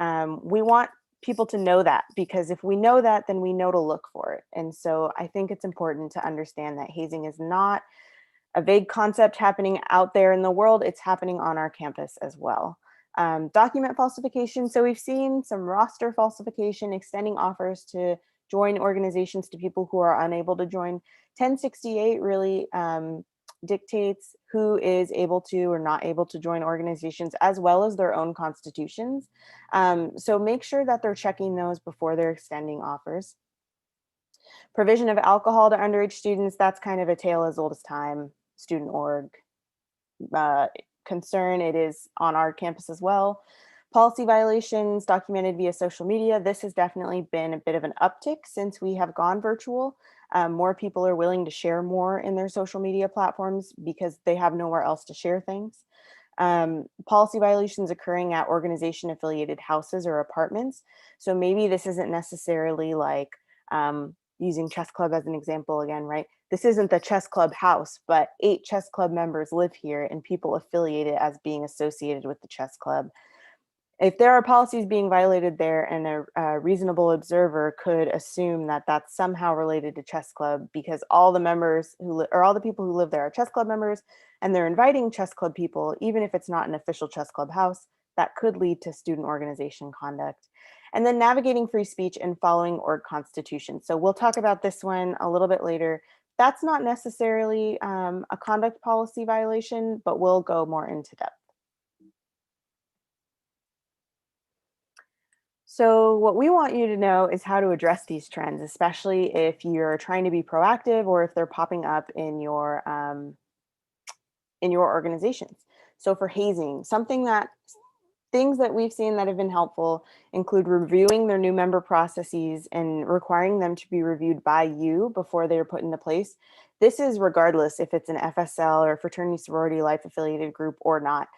we want people to know that, because if we know that, then we know to look for it. And so I think it's important to understand that hazing is not a vague concept happening out there in the world. It's happening on our campus as well. Document falsification. So we've seen some roster falsification, extending offers to join organizations to people who are unable to join. 1068 really dictates who is able to or not able to join organizations, as well as their own constitutions. So make sure that they're checking those before they're extending offers. Provision of alcohol to underage students, that's kind of a tale as old as time. Student org concern, it is on our campus as well. Policy violations documented via social media. This has definitely been a bit of an uptick since we have gone virtual. More people are willing to share more in their social media platforms because they have nowhere else to share things. Policy violations occurring at organization affiliated houses or apartments. So maybe this isn't necessarily like using chess club as an example again, right? This isn't the chess club house, but 8 chess club members live here and people affiliated as being associated with the chess club. If there are policies being violated there, and a reasonable observer could assume that that's somehow related to chess club because all the members or all the people who live there are chess club members and they're inviting chess club people, even if it's not an official chess club house, that could lead to student organization conduct. And then navigating free speech and following org constitution. So we'll talk about this one a little bit later. That's not necessarily a conduct policy violation, but we'll go more into depth. So what we want you to know is how to address these trends, especially if you're trying to be proactive or if they're popping up in your organizations. So for hazing, things that we've seen that have been helpful include reviewing their new member processes and requiring them to be reviewed by you before they're put into place. This is regardless if it's an FSL or fraternity sorority life affiliated group or not.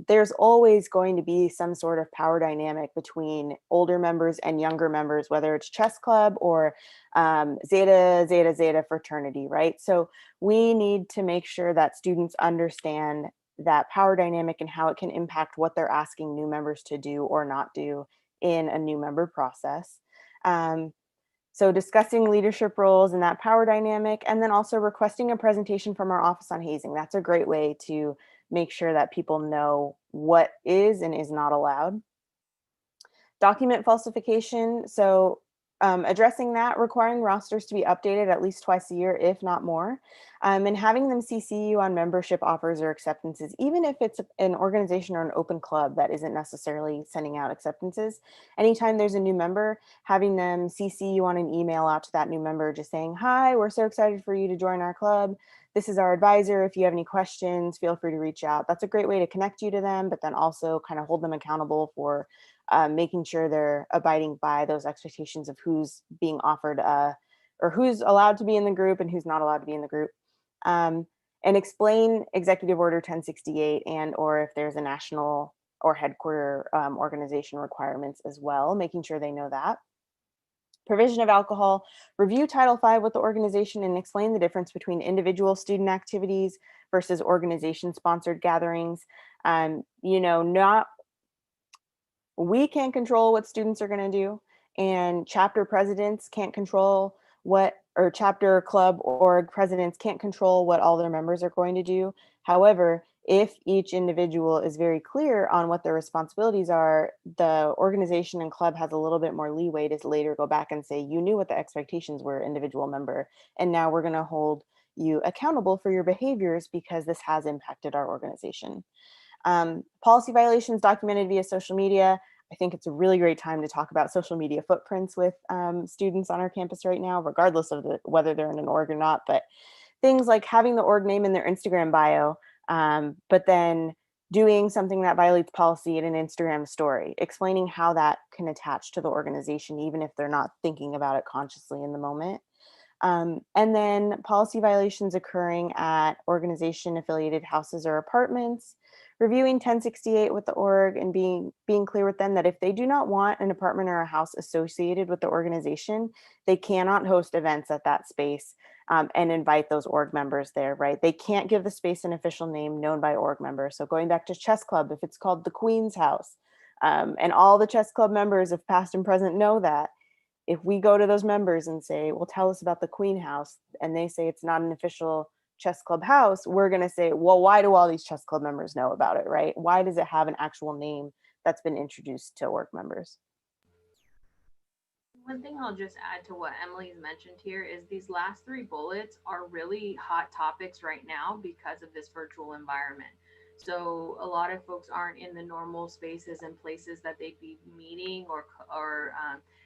There's always going to be some sort of power dynamic between older members and younger members, whether it's chess club or Zeta fraternity, right? So we need to make sure that students understand that power dynamic and how it can impact what they're asking new members to do or not do in a new member process. So discussing leadership roles and that power dynamic, and then also requesting a presentation from our Office on Hazing. That's a great way to make sure that people know what is and is not allowed. Document falsification. So addressing that, requiring rosters to be updated at least twice a year, if not more, and having them CC you on membership offers or acceptances, even if it's an organization or an open club that isn't necessarily sending out acceptances. Anytime there's a new member, having them CC you on an email out to that new member, just saying, hi, we're so excited for you to join our club. This is our advisor. If you have any questions, feel free to reach out. That's a great way to connect you to them, but then also kind of hold them accountable for making sure they're abiding by those expectations of who's being offered or who's allowed to be in the group and who's not allowed to be in the group. And explain Executive Order 1068 and or if there's a national or headquarter organization requirements as well, making sure they know that. Provision of alcohol, review Title V with the organization and explain the difference between individual student activities versus organization-sponsored gatherings. We can't control what students are going to do, and chapter presidents can't control or chapter club org presidents can't control what all their members are going to do. However, if each individual is very clear on what their responsibilities are, the organization and club has a little bit more leeway to later go back and say, you knew what the expectations were, individual member, and now we're going to hold you accountable for your behaviors because this has impacted our organization. Policy violations documented via social media. I think it's a really great time to talk about social media footprints with students on our campus right now, regardless of whether they're in an org or not. But things like having the org name in their Instagram bio, but then doing something that violates policy in an Instagram story, explaining how that can attach to the organization, even if they're not thinking about it consciously in the moment. And then policy violations occurring at organization affiliated houses or apartments, reviewing 1068 with the org and being clear with them that if they do not want an apartment or a house associated with the organization, they cannot host events at that space and invite those org members there, right? They can't give the space an official name known by org members. So going back to chess club, if it's called the Queen's House, and all the chess club members of past and present know that, if we go to those members and say, well, tell us about the Queen House, and they say it's not an official chess club house, we're going to say, well, why do all these chess club members know about it, right? Why does it have an actual name that's been introduced to work members? One thing I'll just add to what Emily's mentioned here is these last 3 bullets are really hot topics right now because of this virtual environment. So a lot of folks aren't in the normal spaces and places that they'd be meeting or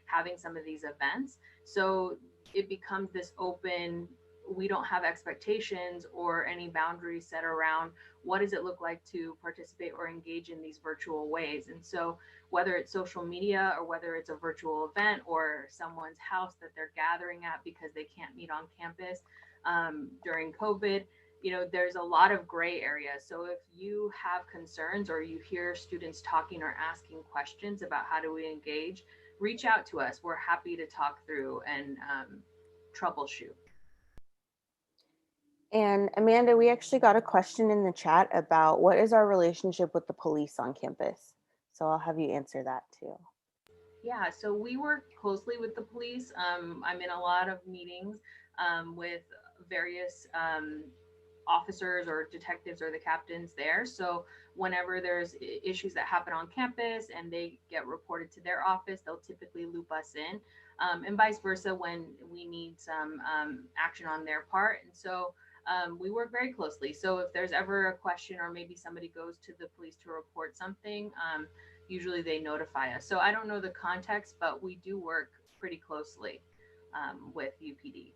having some of these events. So it becomes this open, we don't have expectations or any boundaries set around what does it look like to participate or engage in these virtual ways. And so whether it's social media or whether it's a virtual event or someone's house that they're gathering at because they can't meet on campus during COVID, there's a lot of gray areas. So if you have concerns or you hear students talking or asking questions about how do we engage, reach out to us. We're happy to talk through and troubleshoot. And Amanda, we actually got a question in the chat about what is our relationship with the police on campus? So I'll have you answer that too. Yeah, so we work closely with the police. I'm in a lot of meetings with various officers or detectives or the captains there. So whenever there's issues that happen on campus and they get reported to their office, they'll typically loop us in, and vice versa when we need some action on their part. And so we work very closely. So if there's ever a question or maybe somebody goes to the police to report something, usually they notify us. So I don't know the context, but we do work pretty closely with UPD.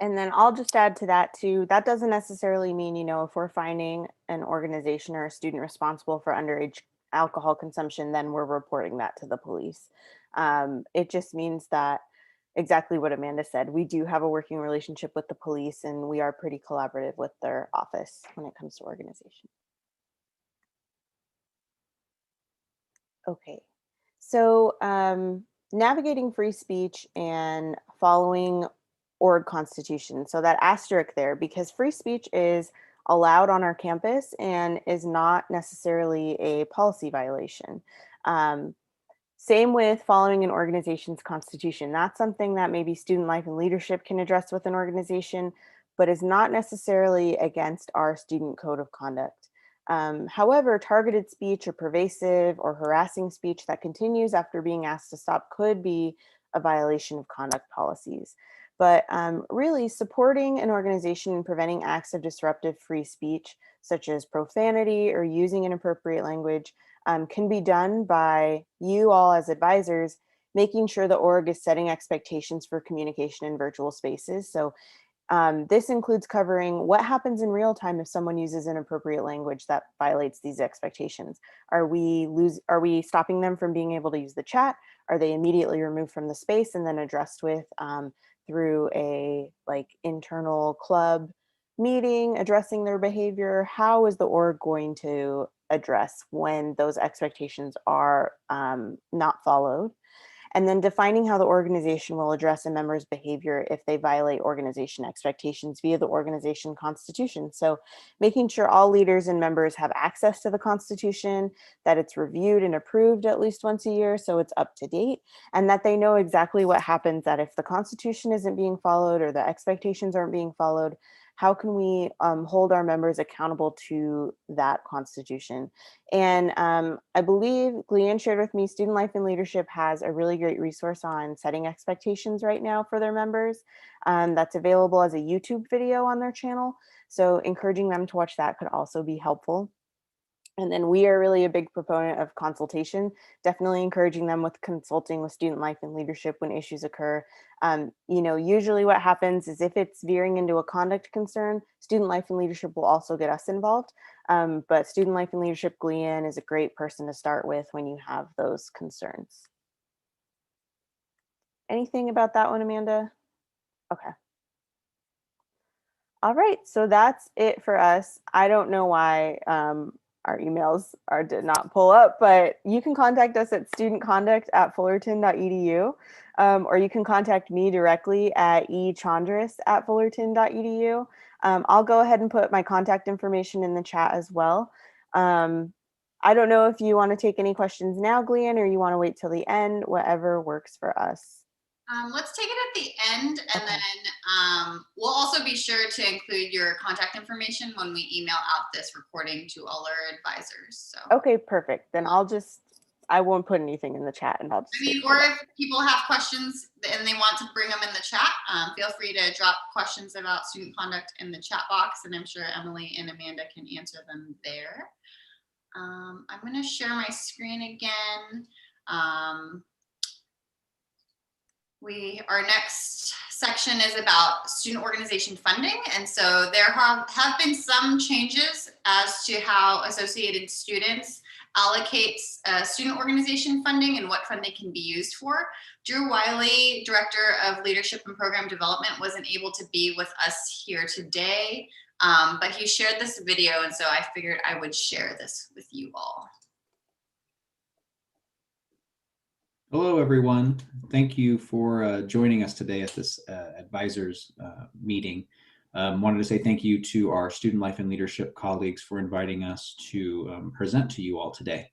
And then I'll just add to that too, that doesn't necessarily mean, you know, if we're finding an organization or a student responsible for underage alcohol consumption, then we're reporting that to the police. It just means that exactly what Amanda said, we do have a working relationship with the police and we are pretty collaborative with their office when it comes to organization. Okay, so navigating free speech and following org constitution. So that asterisk there, because free speech is allowed on our campus and is not necessarily a policy violation. Same with following an organization's constitution. That's something that maybe student life and leadership can address with an organization, but is not necessarily against our student code of conduct. However, targeted speech or pervasive or harassing speech that continues after being asked to stop could be a violation of conduct policies. But really supporting an organization and preventing acts of disruptive free speech, such as profanity or using inappropriate language, can be done by you all as advisors, making sure the org is setting expectations for communication in virtual spaces. So this includes covering what happens in real time if someone uses inappropriate language that violates these expectations. Are we stopping them from being able to use the chat? Are they immediately removed from the space and then addressed with through a internal club meeting, addressing their behavior? How is the org going to address when those expectations are not followed? And then defining how the organization will address a member's behavior if they violate organization expectations via the organization constitution. So making sure all leaders and members have access to the constitution, that it's reviewed and approved at least once a year so it's up to date, and that they know exactly what happens, that if the constitution isn't being followed or the expectations aren't being followed, how can we hold our members accountable to that constitution? And I believe Gleanne shared with me, Student Life and Leadership has a really great resource on setting expectations right now for their members. That's available as a YouTube video on their channel. So encouraging them to watch that could also be helpful. And then we are really a big proponent of consultation, definitely encouraging them with consulting with Student Life and Leadership when issues occur. Usually what happens is if it's veering into a conduct concern, Student Life and Leadership will also get us involved. But Student Life and Leadership, Gleanne is a great person to start with when you have those concerns. Anything about that one, Amanda? Okay. All right, so that's it for us. I don't know why our emails did not pull up, but you can contact us at studentconduct@fullerton.edu, or you can contact me directly at echandris@fullerton.edu. I'll go ahead and put my contact information in the chat as well. I don't know if you want to take any questions now, Gleanne, or you want to wait till the end, whatever works for us. Let's take it at the end, and Okay. then we'll also be sure to include your contact information when we email out this recording to all our advisors. So. Okay, perfect. Then I won't put anything in the chat, and I'll just. Or if people have questions and they want to bring them in the chat, feel free to drop questions about student conduct in the chat box, and I'm sure Emily and Amanda can answer them there. I'm going to share my screen again. Our next section is about student organization funding. And so there have been some changes as to how Associated Students allocates student organization funding and what funding can be used for. Drew Wiley, Director of Leadership and Program Development, wasn't able to be with us here today, but he shared this video, and so I figured I would share this with you all. Hello, everyone. Thank you for joining us today at this advisors meeting. Wanted to say thank you to our student life and leadership colleagues for inviting us to present to you all today.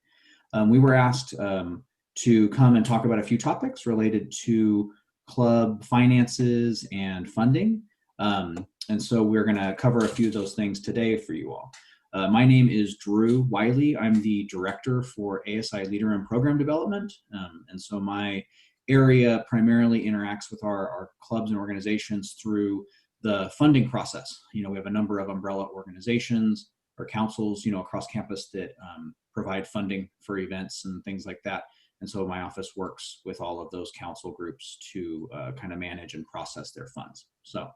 We were asked to come and talk about a few topics related to club finances and funding. And so we're going to cover a few of those things today for you all. My name is Drew Wiley. I'm the director for ASI Leader and Program Development. And so my area primarily interacts with our clubs and organizations through the funding process. We have a number of umbrella organizations or councils, across campus that provide funding for events and things like that. And so my office works with all of those council groups to kind of manage and process their funds. So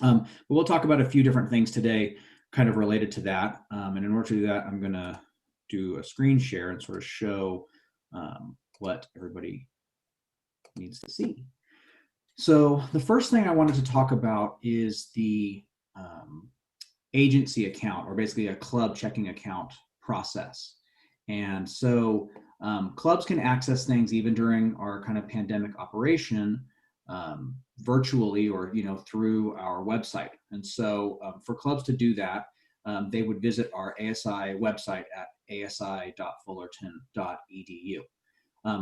but we'll talk about a few different things today kind of related to that. And in order to do that, I'm going to do a screen share and sort of show what everybody needs to see. So the first thing I wanted to talk about is the agency account, or basically a club checking account process. And so clubs can access things even during our kind of pandemic operation virtually, or through our website. And so for clubs to do that, they would visit our ASI website at asi.fullerton.edu.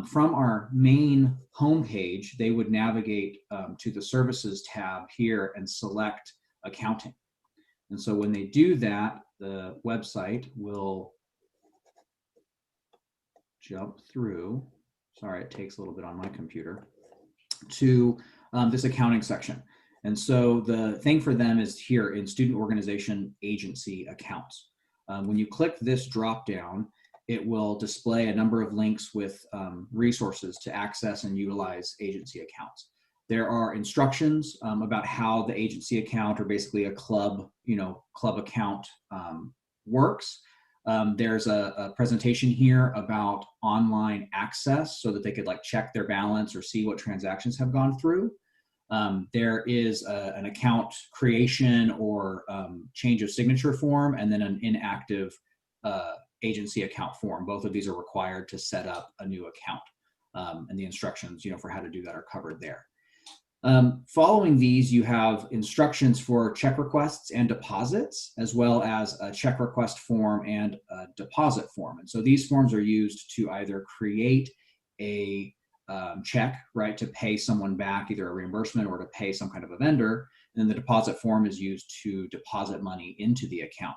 From our main homepage, they would navigate to the services tab here and select accounting. And so when they do that, the website will jump through, sorry, it takes a little bit on my computer, to this accounting section. And so the thing for them is here in student organization agency accounts. When you click this drop down, it will display a number of links with resources to access and utilize agency accounts. There are instructions about how the agency account, or basically a club, club account works. There's a presentation here about online access so that they could check their balance or see what transactions have gone through. There is an account creation or change of signature form, and then an inactive agency account form. Both of these are required to set up a new account, and the instructions for how to do that are covered there. Following these, you have instructions for check requests and deposits, as well as a check request form and a deposit form. And so these forms are used to either create a check, right, to pay someone back, either a reimbursement or to pay some kind of a vendor. And then the deposit form is used to deposit money into the account.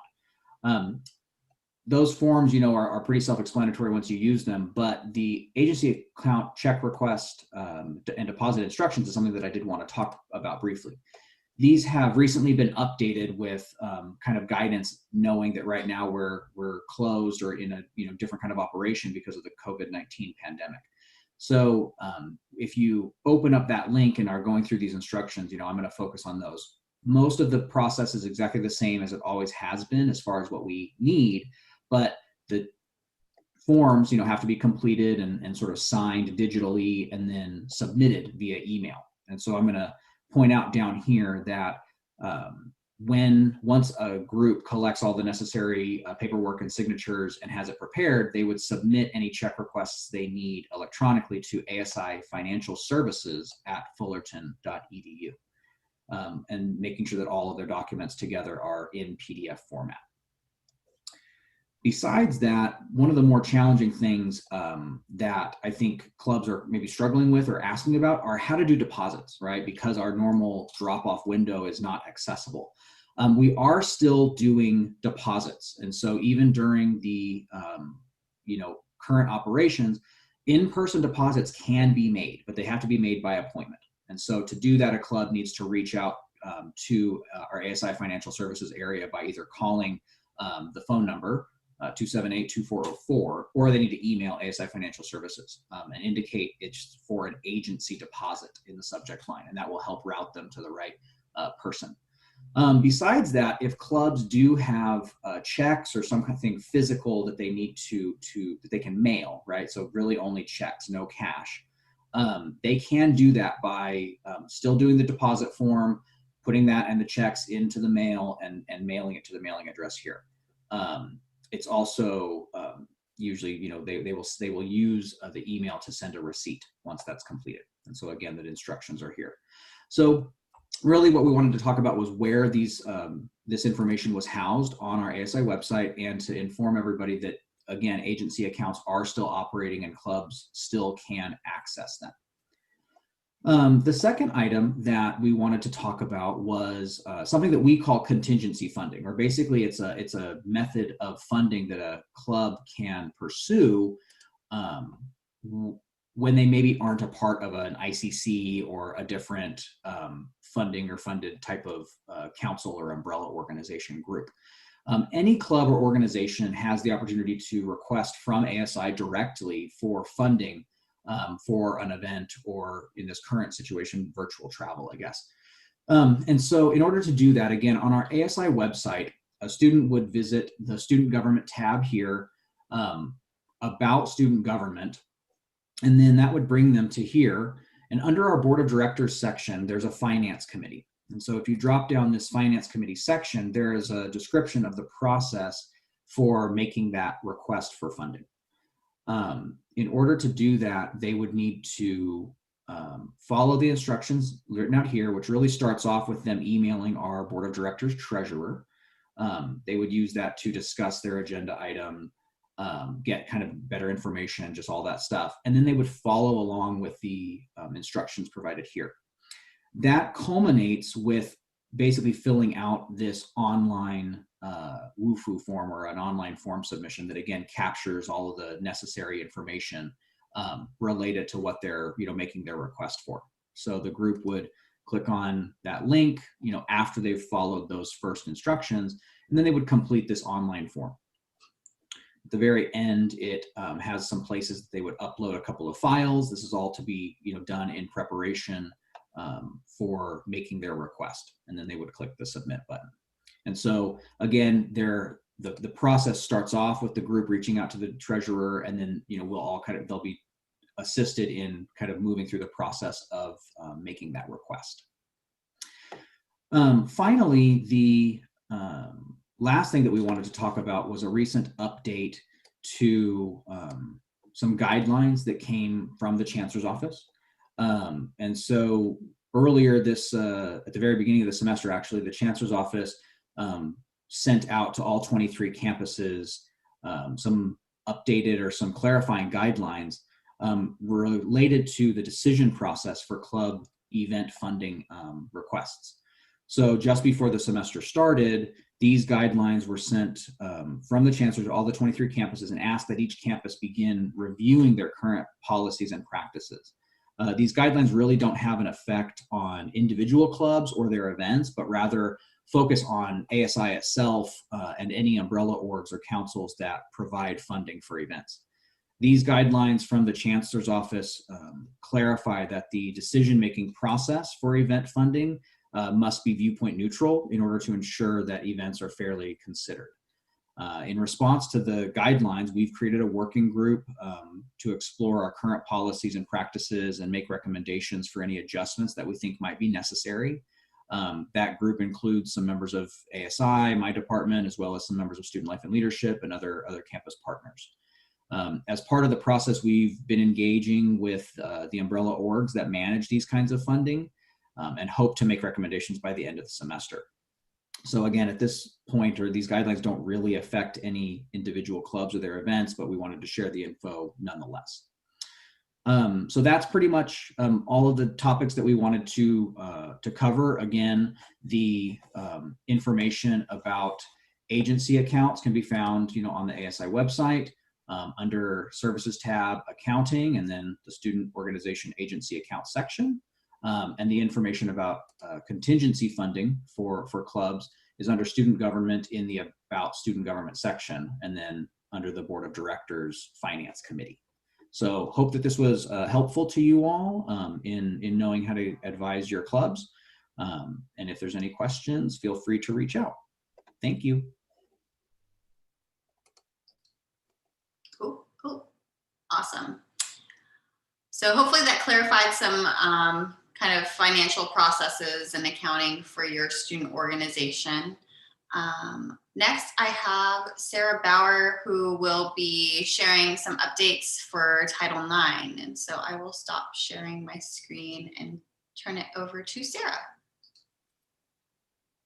Those forms, are pretty self-explanatory once you use them, but the agency account check request and deposit instructions is something that I did want to talk about briefly. These have recently been updated with kind of guidance, knowing that right now we're closed or in a different kind of operation because of the COVID-19 pandemic. So if you open up that link and are going through these instructions, I'm going to focus on those. Most of the process is exactly the same as it always has been as far as what we need, but the forms, have to be completed and sort of signed digitally and then submitted via email. And so I'm going to point out down here that once a group collects all the necessary paperwork and signatures and has it prepared, they would submit any check requests they need electronically to ASI Financial Services at fullerton.edu, and making sure that all of their documents together are in PDF format. Besides that, one of the more challenging things that I think clubs are maybe struggling with or asking about are how to do deposits, right? Because our normal drop-off window is not accessible. We are still doing deposits. And so even during the current operations, in-person deposits can be made, but they have to be made by appointment. And so to do that, a club needs to reach out to our ASI Financial Services area by either calling the phone number 278-2404, or they need to email ASI Financial Services and indicate it's for an agency deposit in the subject line, and that will help route them to the right person. Besides that, if clubs do have checks or some kind of thing physical that they need that they can mail, right? So really only checks, no cash. They can do that by still doing the deposit form, putting that and the checks into the mail and mailing it to the mailing address here. It's also, usually, they will use the email to send a receipt once that's completed. And so again, the instructions are here. So really what we wanted to talk about was where these this information was housed on our ASI website, and to inform everybody that, again, agency accounts are still operating and clubs still can access them. The second item that we wanted to talk about was something that we call contingency funding, or basically it's a method of funding that a club can pursue when they maybe aren't a part of an ICC or a different funding or funded type of council or umbrella organization group. Any club or organization has the opportunity to request from ASI directly for funding for an event, or in this current situation, virtual travel, I guess. And so in order to do that, again, on our ASI website, a student would visit the student government tab here, about student government, and then that would bring them to here. And under our board of directors section, there's a finance committee. And so if you drop down this finance committee section, there is a description of the process for making that request for funding. In order to do that, they would need to follow the instructions written out here, which really starts off with them emailing our board of directors treasurer. They would use that to discuss their agenda item, get kind of better information, just all that stuff. And then they would follow along with the instructions provided here. That culminates with basically filling out this online WUFU form, or an online form submission that, again, captures all of the necessary information related to what they're making their request for. So the group would click on that link after they've followed those first instructions, and then they would complete this online form. At the very end, it has some places that they would upload a couple of files. This is all to be done in preparation for making their request, and then they would click the submit button. And so again, the process starts off with the group reaching out to the treasurer, and then we'll all they'll be assisted in kind of moving through the process of making that request. Finally, the last thing that we wanted to talk about was a recent update to some guidelines that came from the Chancellor's Office. And so earlier at the very beginning of the semester, actually, the Chancellor's Office sent out to all 23 campuses some updated or some clarifying guidelines related to the decision process for club event funding requests. So just before the semester started, these guidelines were sent from the Chancellor to all the 23 campuses, and asked that each campus begin reviewing their current policies and practices. These guidelines really don't have an effect on individual clubs or their events, but rather focus on ASI itself and any umbrella orgs or councils that provide funding for events. These guidelines from the Chancellor's Office clarify that the decision-making process for event funding must be viewpoint neutral in order to ensure that events are fairly considered. In response to the guidelines, we've created a working group to explore our current policies and practices and make recommendations for any adjustments that we think might be necessary. That group includes some members of ASI, my department, as well as some members of Student Life and Leadership and other campus partners. As part of the process, we've been engaging with the umbrella orgs that manage these kinds of funding, and hope to make recommendations by the end of the semester. So again, at this point, these guidelines don't really affect any individual clubs or their events, but we wanted to share the info nonetheless. So that's pretty much all of the topics that we wanted to cover. Again, the information about agency accounts can be found on the ASI website under Services tab, Accounting, and then the Student Organization Agency Account section. And the information about contingency funding for clubs is under Student Government in the About Student Government section, and then under the Board of Directors Finance Committee. So hope that this was helpful to you all in knowing how to advise your clubs. And if there's any questions, feel free to reach out. Thank you. Cool. Awesome. So hopefully that clarified some kind of financial processes and accounting for your student organization. Next, I have Sarah Bauer, who will be sharing some updates for Title IX. And so I will stop sharing my screen and turn it over to Sarah.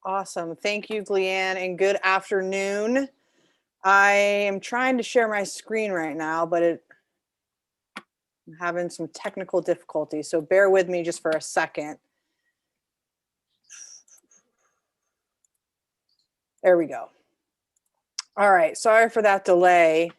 Awesome. Thank you, Gleanne, and good afternoon. I am trying to share my screen right now, but I'm having some technical difficulties, so bear with me just for a second. There we go. All right, sorry for that delay.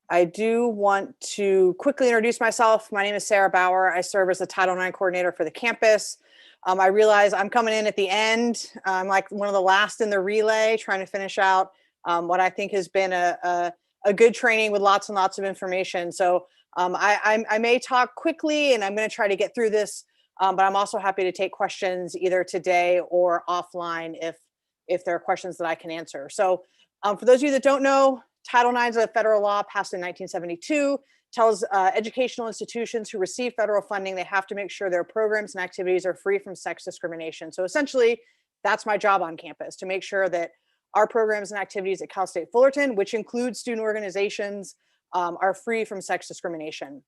I do want to quickly introduce myself. My name is Sarah Bauer. I serve as the Title IX coordinator for the campus. I realize I'm coming in at the end. I'm like one of the last in the relay, trying to finish out what I think has been a good training with lots and lots of information. So I may talk quickly, and I'm going to try to get through this, but I'm also happy to take questions either today or offline if there are questions that I can answer. So for those of you that don't know, Title IX is a federal law passed in 1972, tells educational institutions who receive federal funding, they have to make sure their programs and activities are free from sex discrimination. So essentially, that's my job on campus, to make sure that our programs and activities at Cal State Fullerton, which includes student organizations, are free from sex discrimination.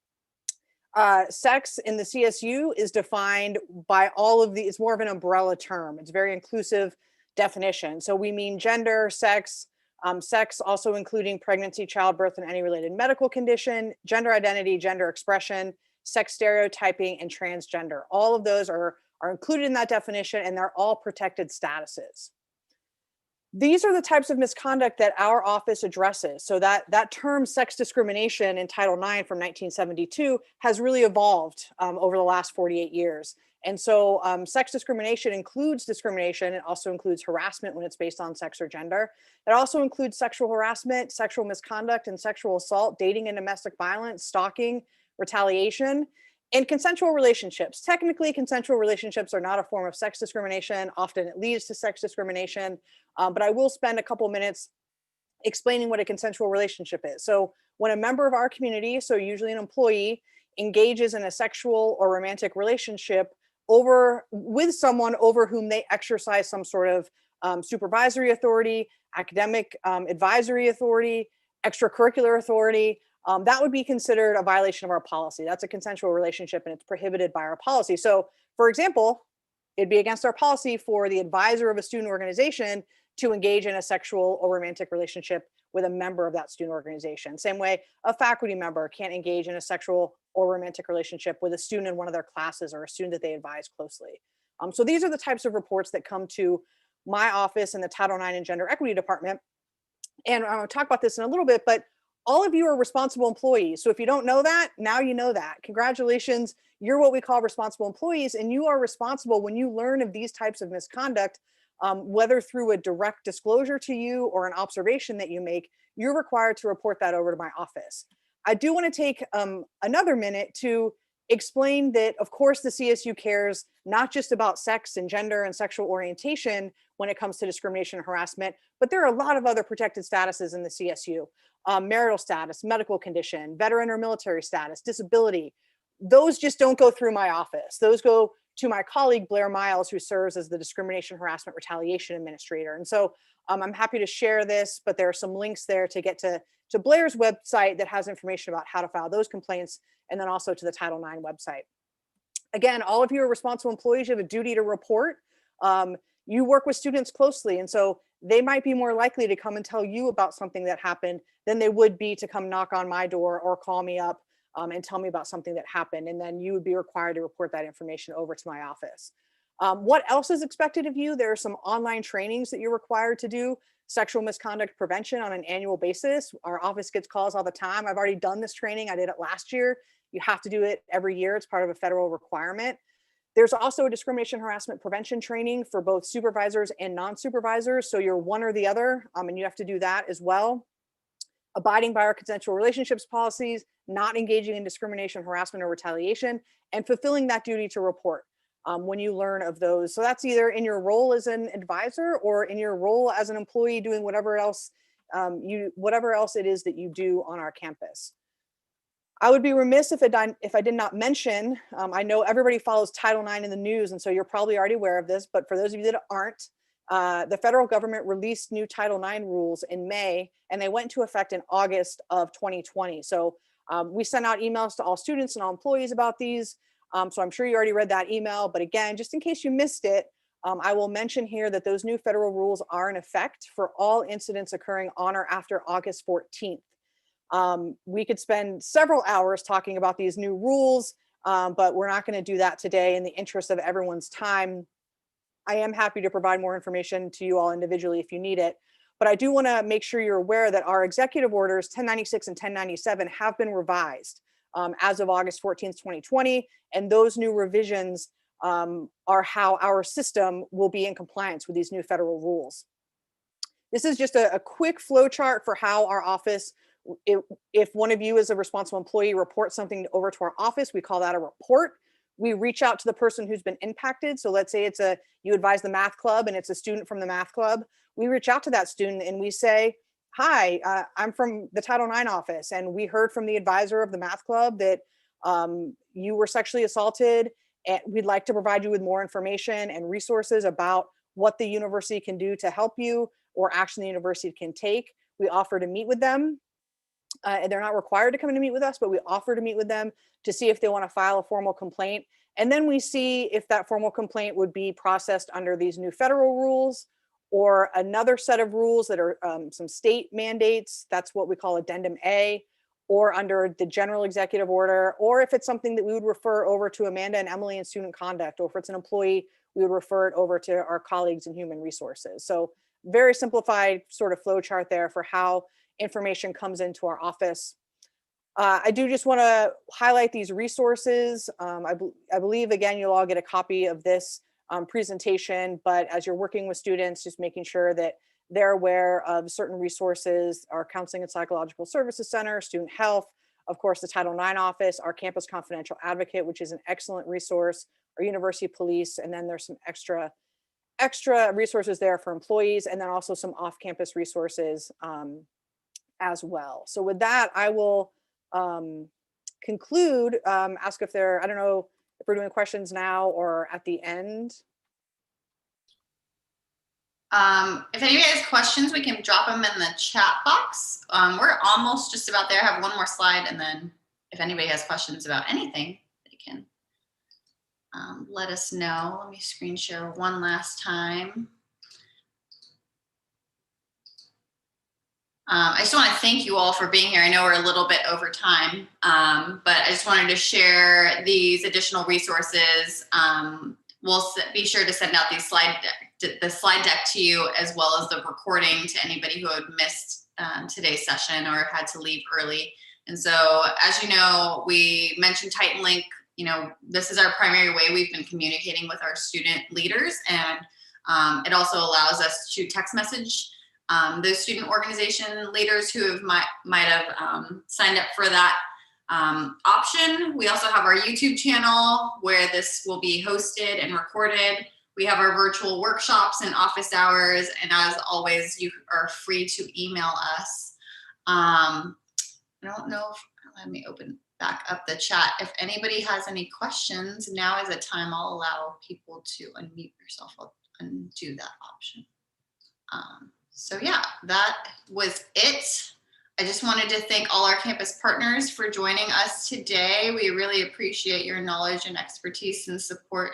Sex in the CSU is defined by all of the, it's more of an umbrella term. It's a very inclusive definition. So we mean gender, sex, sex also including pregnancy, childbirth, and any related medical condition, gender identity, gender expression, sex stereotyping, and transgender. All of those are included in that definition, and they're all protected statuses. These are the types of misconduct that our office addresses. So that term sex discrimination in Title IX from 1972 has really evolved over the last 48 years. And so sex discrimination includes discrimination. It also includes harassment when it's based on sex or gender. It also includes sexual harassment, sexual misconduct, and sexual assault, dating and domestic violence, stalking, retaliation, and consensual relationships. Technically, consensual relationships are not a form of sex discrimination. Often it leads to sex discrimination, but I will spend a couple minutes explaining what a consensual relationship is. So when a member of our community, so usually an employee, engages in a sexual or romantic relationship with someone over whom they exercise some sort of supervisory authority, academic advisory authority, extracurricular authority, that would be considered a violation of our policy. That's a consensual relationship, and it's prohibited by our policy. So for example, it'd be against our policy for the advisor of a student organization to engage in a sexual or romantic relationship with a member of that student organization. Same way, a faculty member can't engage in a sexual or romantic relationship with a student in one of their classes or a student that they advise closely. So these are the types of reports that come to my office in the Title IX and Gender Equity Department. And I'm going to talk about this in a little bit, but all of you are responsible employees. So if you don't know that, now you know that. Congratulations, you're what we call responsible employees, and you are responsible when you learn of these types of misconduct, whether through a direct disclosure to you or an observation that you make, you're required to report that over to my office. I do want to take another minute to explain that, of course, the CSU cares not just about sex and gender and sexual orientation when it comes to discrimination and harassment, but there are a lot of other protected statuses in the CSU. Marital status, medical condition, veteran or military status, disability. Those just don't go through my office. Those go to my colleague, Blair Miles, who serves as the Discrimination, Harassment, Retaliation Administrator. And so I'm happy to share this, but there are some links there to get to Blair's website that has information about how to file those complaints, and then also to the Title IX website. Again, all of you are responsible employees. You have a duty to report. You work with students closely, and so they might be more likely to come and tell you about something that happened than they would be to come knock on my door or call me up and tell me about something that happened. And then you would be required to report that information over to my office. What else is expected of you? There are some online trainings that you're required to do. Sexual misconduct prevention on an annual basis. Our office gets calls all the time. I've already done this training. I did it last year. You have to do it every year. It's part of a federal requirement. There's also a discrimination harassment prevention training for both supervisors and non-supervisors. So you're one or the other, and you have to do that as well. Abiding by our consensual relationships policies, not engaging in discrimination, harassment, or retaliation, and fulfilling that duty to report when you learn of those. So that's either in your role as an advisor or in your role as an employee doing whatever else it is that you do on our campus. I would be remiss if I did not mention, I know everybody follows Title IX in the news, and so you're probably already aware of this, but for those of you that aren't, The federal government released new Title IX rules in May, and they went into effect in August of 2020. So we sent out emails to all students and all employees about these. So I'm sure you already read that email, but again, just in case you missed it, I will mention here that those new federal rules are in effect for all incidents occurring on or after August 14th. We could spend several hours talking about these new rules, but we're not going to do that today in the interest of everyone's time. I am happy to provide more information to you all individually if you need it, but I do want to make sure you're aware that our executive orders 1096 and 1097 have been revised as of August 14th, 2020, and those new revisions are how our system will be in compliance with these new federal rules. This is just a quick flow chart for how our office, if one of you is a responsible employee reports something over to our office, we call that a report. We reach out to the person who's been impacted. So let's say you advise the math club and it's a student from the math club. We reach out to that student and we say, hi, I'm from the Title IX office, and we heard from the advisor of the math club that you were sexually assaulted, and we'd like to provide you with more information and resources about what the university can do to help you or action the university can take. We offer to meet with them. And they're not required to come in to meet with us, but we offer to meet with them to see if they want to file a formal complaint. And then we see if that formal complaint would be processed under these new federal rules or another set of rules that are some state mandates. That's what we call Addendum A, or under the general executive order, or if it's something that we would refer over to Amanda and Emily in student conduct, or if it's an employee, we would refer it over to our colleagues in human resources. So very simplified sort of flow chart there for how information comes into our office. I do just want to highlight these resources. I believe, again, you'll all get a copy of this presentation, but as you're working with students, just making sure that they're aware of certain resources: our Counseling and Psychological Services Center, Student Health, of course, the Title IX office, our Campus Confidential Advocate, which is an excellent resource, our University Police, and then there's some extra resources there for employees, and then also some off-campus resources as well. So with that, I will conclude, ask if I don't know if we're doing questions now or at the end. If anybody has questions, we can drop them in the chat box. We're almost just about there. I have one more slide, and then if anybody has questions about anything, they can let us know. Let me screen share one last time. I just want to thank you all for being here. I know we're a little bit over time, but I just wanted to share these additional resources. We'll be sure to send out the slide deck to you, as well as the recording to anybody who had missed today's session or had to leave early. And so, as you know, we mentioned Titan Link. You know, this is our primary way we've been communicating with our student leaders, and it also allows us to text message those student organization leaders who might have signed up for that option. We also have our YouTube channel where this will be hosted and recorded. We have our virtual workshops and office hours, and as always, you are free to email us. I don't know if, let me open back up the chat. If anybody has any questions, now is the time. I'll allow people to unmute yourself. I'll undo that option. So yeah, that was it. I just wanted to thank all our campus partners for joining us today. We really appreciate your knowledge and expertise and support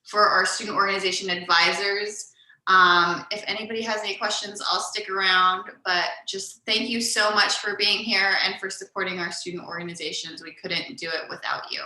for our student organization advisors. If anybody has any questions, I'll stick around, but just thank you so much for being here and for supporting our student organizations. We couldn't do it without you.